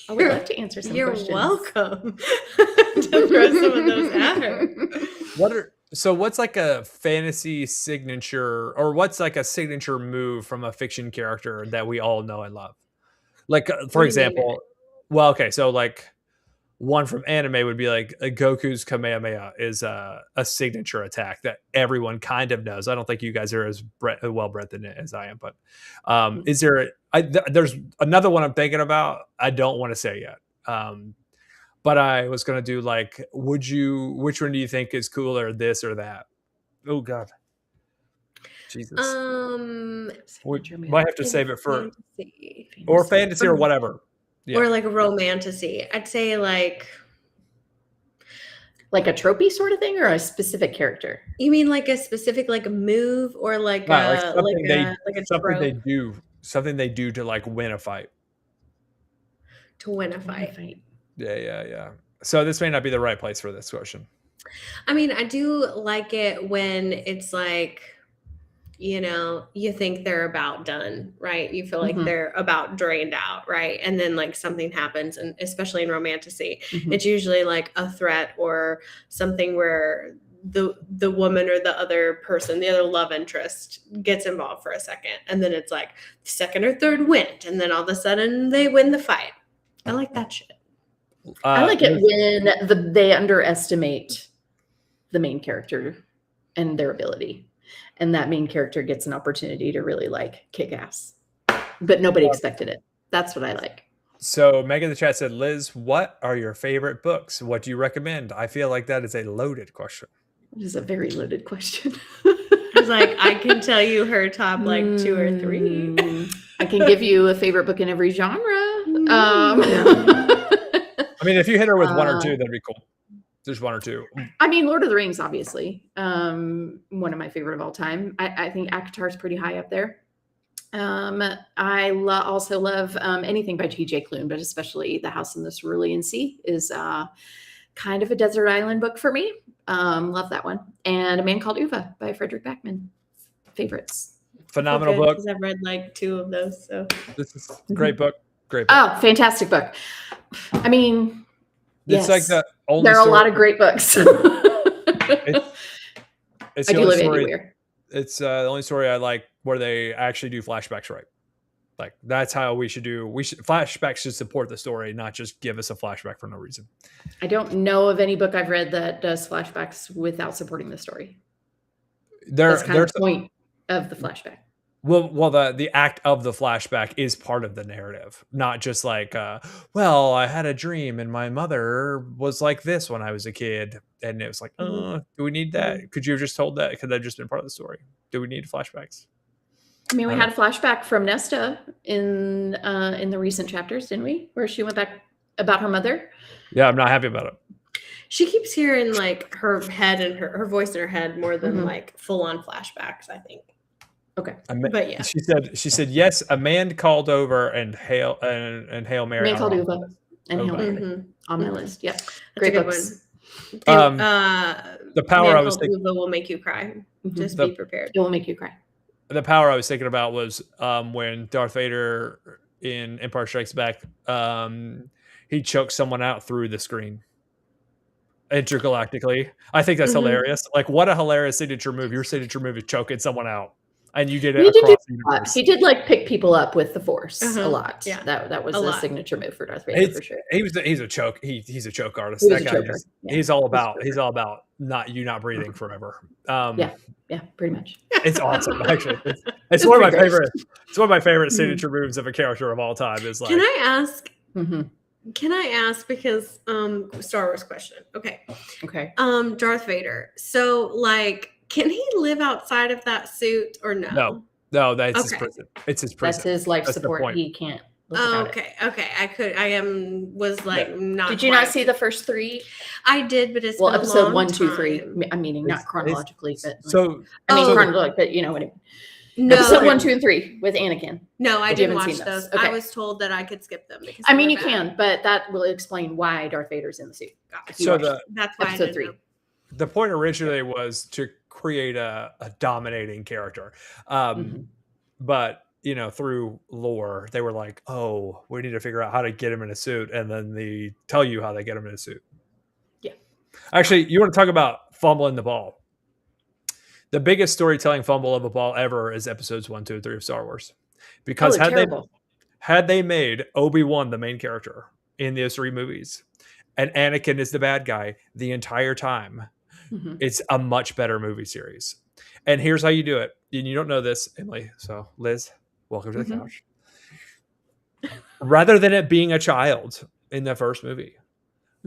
would love to answer some questions. You're welcome to throw some of those at her. What's like a fantasy signature, or what's like a signature move from a fiction character that we all know and love? Like, for example, so like one from anime would be like Goku's Kamehameha is a signature attack that everyone kind of knows. I don't think you guys are as well bred in it as I am, but is there? There's another one I'm thinking about. I don't want to say yet, but I was gonna do like, which one do you think is cooler, this or that? Oh God, Jesus! We might have to save it for fantasy or whatever. Yeah. Or like a romantasy. I'd say like a tropey sort of thing, or a specific character? You mean like a specific like a move, or like something they do to like win a fight. To win a fight. Yeah. So this may not be the right place for this question. I mean, I do like it when it's like, you think they're about done, right? You feel like they're about drained out, right? And then like something happens, and especially in romantasy, it's usually like a threat or something where the woman or the other person, the other love interest, gets involved for a second, and then it's like second or third wind, and then all of a sudden they win the fight. I like that shit. I like it when they underestimate the main character and their ability, and that main character gets an opportunity to really like kick ass, but nobody expected it. That's what I like. So Megan in the chat said, Liz, what are your favorite books? What do you recommend? I feel like that is a loaded question. It is a very loaded question. It's like, I can tell you her top like 2 or 3. I can give you a favorite book in every genre. I mean, if you hit her with 1 or 2, that'd be cool. There's 1 or 2. I mean, Lord of the Rings, obviously. One of my favorite of all time. I think ACOTAR is pretty high up there. I also love anything by T.J. Klune, but especially The House in the Cerulean Sea is kind of a desert island book for me. Love that one. And A Man Called Uva by Frederick Backman. Favorites. Phenomenal book. I've read like 2 of those. So this is a great book. Great book. Oh, fantastic book. I mean, It's like the only. There are a lot of great books. It's I the do only live story. anywhere. It's the only story I like where they actually do flashbacks right. Like that's how we should do. Flashbacks should support the story, not just give us a flashback for no reason. I don't know of any book I've read that does flashbacks without supporting the story. That's kind of the point of the flashback. Well, the act of the flashback is part of the narrative, not just like, well, I had a dream and my mother was like this when I was a kid, and it was like, do we need that? Could you have just told that? Could that have just been part of the story? Do we need flashbacks? I mean, we had a flashback from Nesta in the recent chapters, didn't we? Where she went back about her mother. Yeah, I'm not happy about it. She keeps hearing like her head and her voice in her head more than like full on flashbacks, I think. Okay, but yeah, she said yes. A man called over and Hail Mary. Man called over and Hail Mary on my list. Yep, great books. The power I was thinking will make you cry. Just be prepared. It will make you cry. The power I was thinking about was when Darth Vader in Empire Strikes Back, he choked someone out through the screen intergalactically. I think that's hilarious. Like, what a hilarious signature move! Your signature move is choking someone out. And you did it across the universe. He did like pick people up with the Force a lot. Yeah, that was a signature move for Darth Vader for sure. He's a choke. He's a choke artist. That guy is, he's all about not breathing forever. Yeah, pretty much. It's awesome. Actually, it's one of my favorite. It's one of my favorite signature moves of a character of all time. Is like. Can I ask? Can I ask because Star Wars question? Okay. Darth Vader. So like. Can he live outside of that suit or no? No, that's his prison. It's his prison. That's his life support. He can't. Okay. I was like not. Did you not see the first 3? I did, but it's well, been episode a 1, long 2, 3. time. I mean, not chronologically, but chronologically, but you know what I mean. No, episode 1, 2, and 3 with Anakin. No, I didn't watch those. Okay. I was told that I could skip them. Because I mean, you can, but that will explain why Darth Vader's in the suit. So that's why episode 3. The point originally was to create a dominating character. But, through lore, they were like, oh, we need to figure out how to get him in a suit. And then they tell you how they get him in a suit. Yeah. Actually, you want to talk about fumbling the ball. The biggest storytelling fumble of a ball ever is episodes 1, 2, and 3 of Star Wars. Because had they made Obi-Wan the main character in those 3 movies, and Anakin is the bad guy the entire time, it's a much better movie series. And here's how you do it. And you don't know this, Emily. So, Liz, welcome to the couch. Rather than it being a child in the first movie,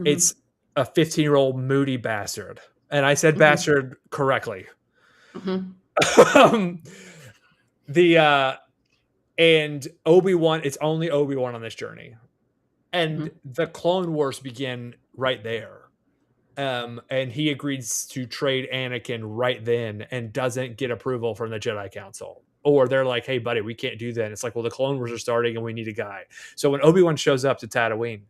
it's a 15-year-old moody bastard. And I said bastard correctly. And Obi-Wan, it's only Obi-Wan on this journey. And the Clone Wars begin right there. And he agrees to trade Anakin right then and doesn't get approval from the Jedi Council. Or they're like, hey, buddy, we can't do that. And it's like, well, the Clone Wars are starting and we need a guy. So when Obi-Wan shows up to Tatooine,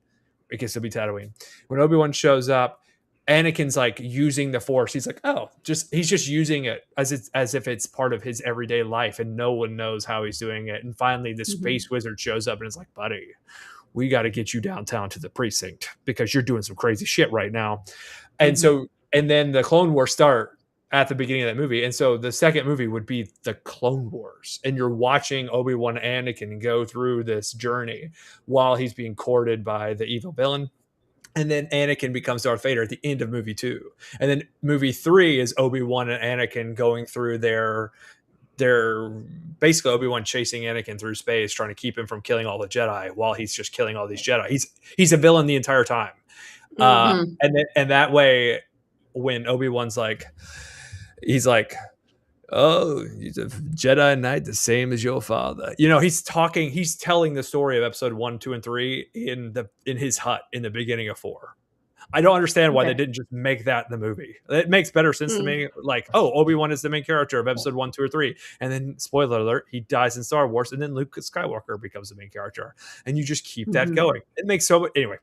it gets to be Tatooine. When Obi-Wan shows up, Anakin's like using the Force. He's like, he's just using it as if it's part of his everyday life and no one knows how he's doing it. And finally the space wizard shows up and is like, buddy, we got to get you downtown to the precinct because you're doing some crazy shit right now. And and then the Clone Wars start at the beginning of that movie. And so the second movie would be the Clone Wars. And you're watching Obi-Wan and Anakin go through this journey while he's being courted by the evil villain. And then Anakin becomes Darth Vader at the end of movie 2. And then movie 3 is Obi-Wan and Anakin going through their basically Obi-Wan chasing Anakin through space, trying to keep him from killing all the Jedi while he's just killing all these Jedi. He's a villain the entire time. And that way, when Obi-Wan's like, he's like, oh, he's a Jedi Knight, the same as your father. He's telling the story of episode 1, 2, and 3 in his hut in the beginning of 4. I don't understand why they didn't just make that the movie. It makes better sense to me. Like, Obi-Wan is the main character of episode 1, 2, or 3. And then, spoiler alert, he dies in Star Wars. And then Luke Skywalker becomes the main character. And you just keep that going. It makes so much. Anyway,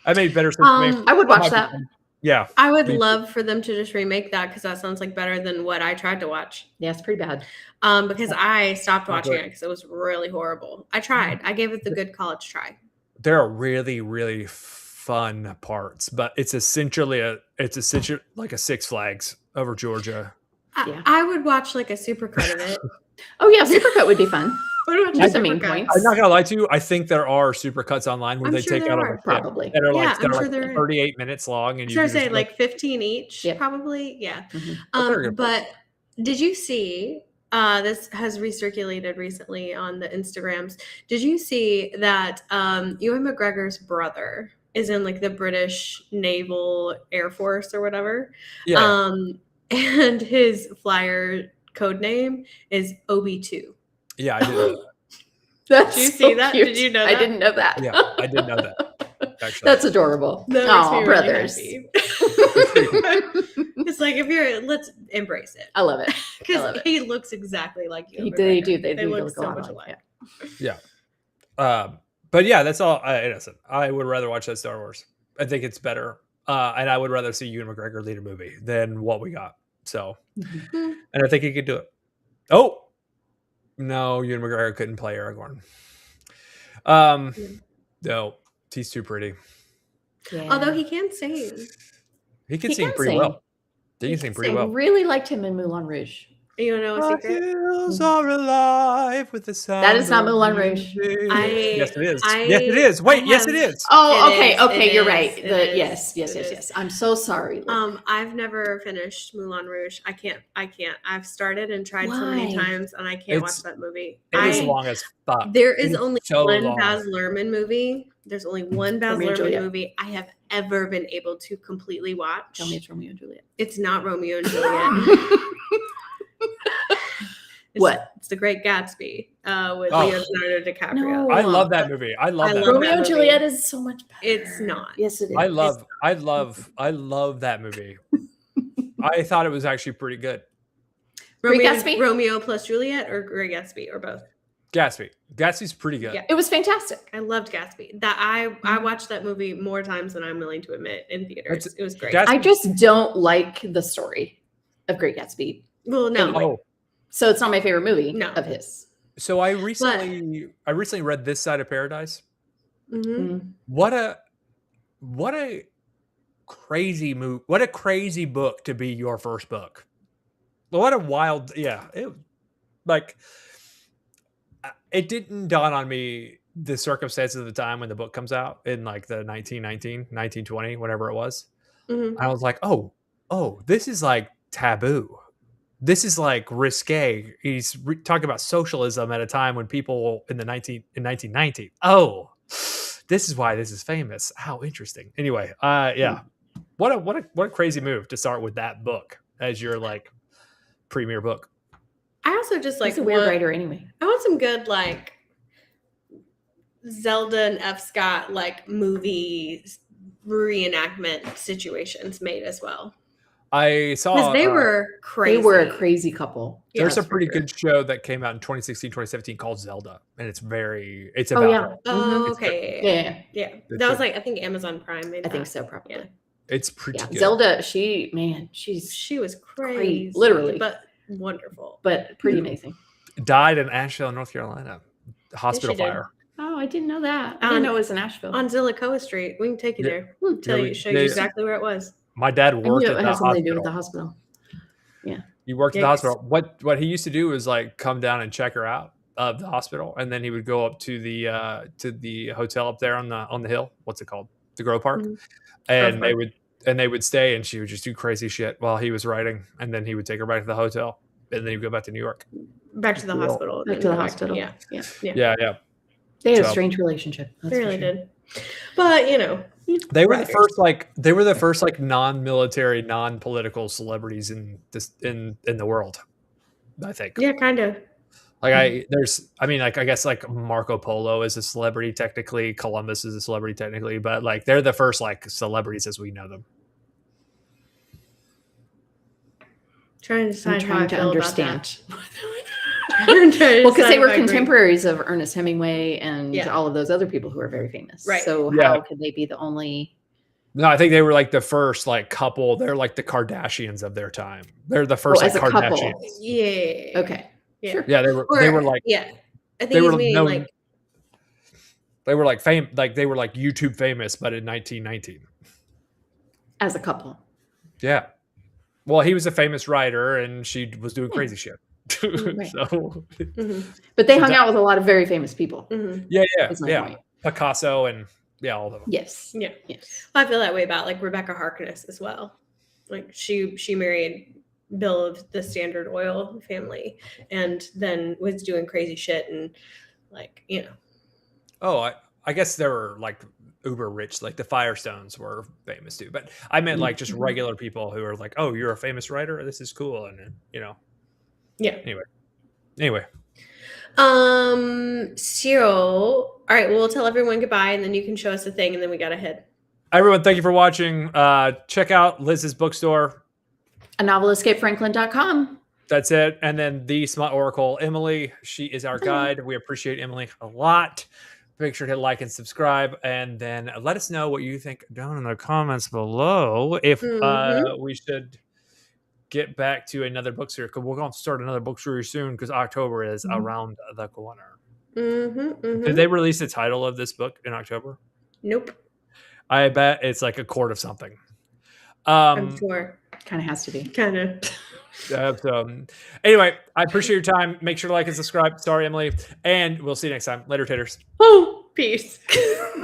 I made better sense to me. I would watch that. Yeah. I would love for them to just remake that because that sounds like better than what I tried to watch. Yeah, it's pretty bad. Because I stopped watching it because it was really horrible. I tried. I gave it the good college try. There are really, really fun parts, but it's essentially like a Six Flags over Georgia. I would watch like a supercut of it. Oh yeah, supercut would be fun. That's the main point. I'm not gonna lie to you. I think there are supercuts online where they take out all the probably that are Yeah, like, I'm that are sure like 38 minutes long, and I you was can gonna say just like 15 each, probably. Yeah. But did you see? This has recirculated recently on the Instagrams. Did you see that Ewan McGregor's brother is in like the British Naval Air Force or whatever? Yeah. And his flyer code name is OB2. Yeah, I did know that. Did you see that? Cute. Did you know that? I didn't know that. Yeah, I did know that. Actually, that's adorable. That makes me brothers. Really it's like let's embrace it. I love it. Because he looks exactly like you. They do. They look so much alike. Yeah. But yeah, that's all. I would rather watch that Star Wars. I think it's better. And I would rather see Ewan McGregor lead a movie than what we got. So, and I think he could do it. Oh, no, Ewan McGregor couldn't play Aragorn. No, he's too pretty. Yeah. Although he can sing. He can sing pretty well. He can sing pretty well. I really liked him in Moulin Rouge. You know a secret? Hills are alive with the sound. That is not Moulin Rouge. Yes, it is. Yes, it is. Wait, yes, it is. Oh, okay, okay, you're right. Yes. I'm so sorry. I've never finished Moulin Rouge. I can't. I've started and tried so many times, and I can't watch that movie. It is long as fuck. There is only one Baz Luhrmann movie. There's only one Baz Luhrmann movie I have ever been able to completely watch. Tell me it's Romeo and Juliet. It's not Romeo and Juliet. It's The Great Gatsby with Leonardo DiCaprio. No. I love that movie. I love that. Romeo and Juliet is so much better. It's not. Yes, it is. I love that movie. I thought it was actually pretty good. Romeo plus Juliet or Great Gatsby or both? Gatsby. Gatsby's pretty good. Yeah, it was fantastic. I loved Gatsby. That I watched that movie more times than I'm willing to admit in theaters. It was great. I just don't like the story of Great Gatsby. Well, no. Anyway. So it's not my favorite movie of his. So I recently read This Side of Paradise. Mm-hmm. What a crazy move! What a crazy book to be your first book. What a wild, it didn't dawn on me the circumstances of the time when the book comes out in like the 1919, 1920, whatever it was. Mm-hmm. I was like, oh, this is like taboo. This is like risque. He's talking about socialism at a time when people in 1919. Oh, this is why this is famous. How interesting. Anyway, what a crazy move to start with that book as your like premier book. I also just like he's a weird writer anyway. I want some good like Zelda and F. Scott like movie reenactment situations made as well. I saw because they were crazy. They were a crazy couple. There's a pretty good show that came out in 2016, 2017 called Zelda, and it's about okay. Yeah. That was like I think Amazon Prime made I think so, probably. Yeah. It's pretty good. Zelda, she was crazy, literally, but wonderful, but pretty amazing. Died in Asheville, North Carolina, hospital fire. Oh, I didn't know that. I didn't know it was in Asheville. On Zillicoa Street. We can take you there. Show you exactly where it was. My dad worked at the hospital. To do with the hospital. Yeah. He worked at the hospital. What he used to do was like come down and check her out of the hospital, and then he would go up to the hotel up there on the hill. What's it called? The Grove Park. Mm-hmm. And they would stay, and she would just do crazy shit while he was writing, and then he would take her back to the hotel, and then he'd go back to New York. Back to the hospital. Back to the hospital. Yeah. They had a strange relationship. They really did. But they were the first non-military, non-political celebrities in the world, I think. Yeah, kind of. I guess like Marco Polo is a celebrity technically, Columbus is a celebrity technically, but like they're the first like celebrities as we know them. Trying to understand. Well, because they were contemporaries of Ernest Hemingway and all of those other people who are very famous. Right. So how could they be the only? No, I think they were like the first like couple. They're like the Kardashians of their time. They're the first Kardashians. Couple. Yeah. Okay. Yeah. Sure. Yeah, they were like I think they were like They were like they were like YouTube famous, but in 1919. As a couple. Yeah. Well, he was a famous writer, and she was doing crazy shit. Right. So, but they hung out with a lot of very famous people. Yeah. Picasso and all of them. Yes. Yeah. Yes. I feel that way about like Rebecca Harkness as well. Like she married Bill of the Standard Oil family, and then was doing crazy shit, and like, you know. Oh, I guess they were like uber rich, like the Firestones were famous too. But I meant like just regular people who are like, oh, you're a famous writer. This is cool, and you know. Yeah. Anyway. So, all right, we'll tell everyone goodbye, and then you can show us the thing, and then we gotta head. Everyone, thank you for watching. Check out Liz's bookstore. A novelescapefranklin.com. That's it. And then the Smut Oracle, Emily. She is our guide. We appreciate Emily a lot. Make sure to hit like and subscribe, and then let us know what you think down in the comments below. If we should get back to another book series, because we're going to start another book series soon, because October is around the corner. Did they release the title of this book in October? Nope. I bet it's like a Court of something. I'm sure. Kind of has to be. Kind of. Anyway, I appreciate your time. Make sure to like and subscribe. Sorry, Emily. And we'll see you next time. Later, taters. Oh, peace.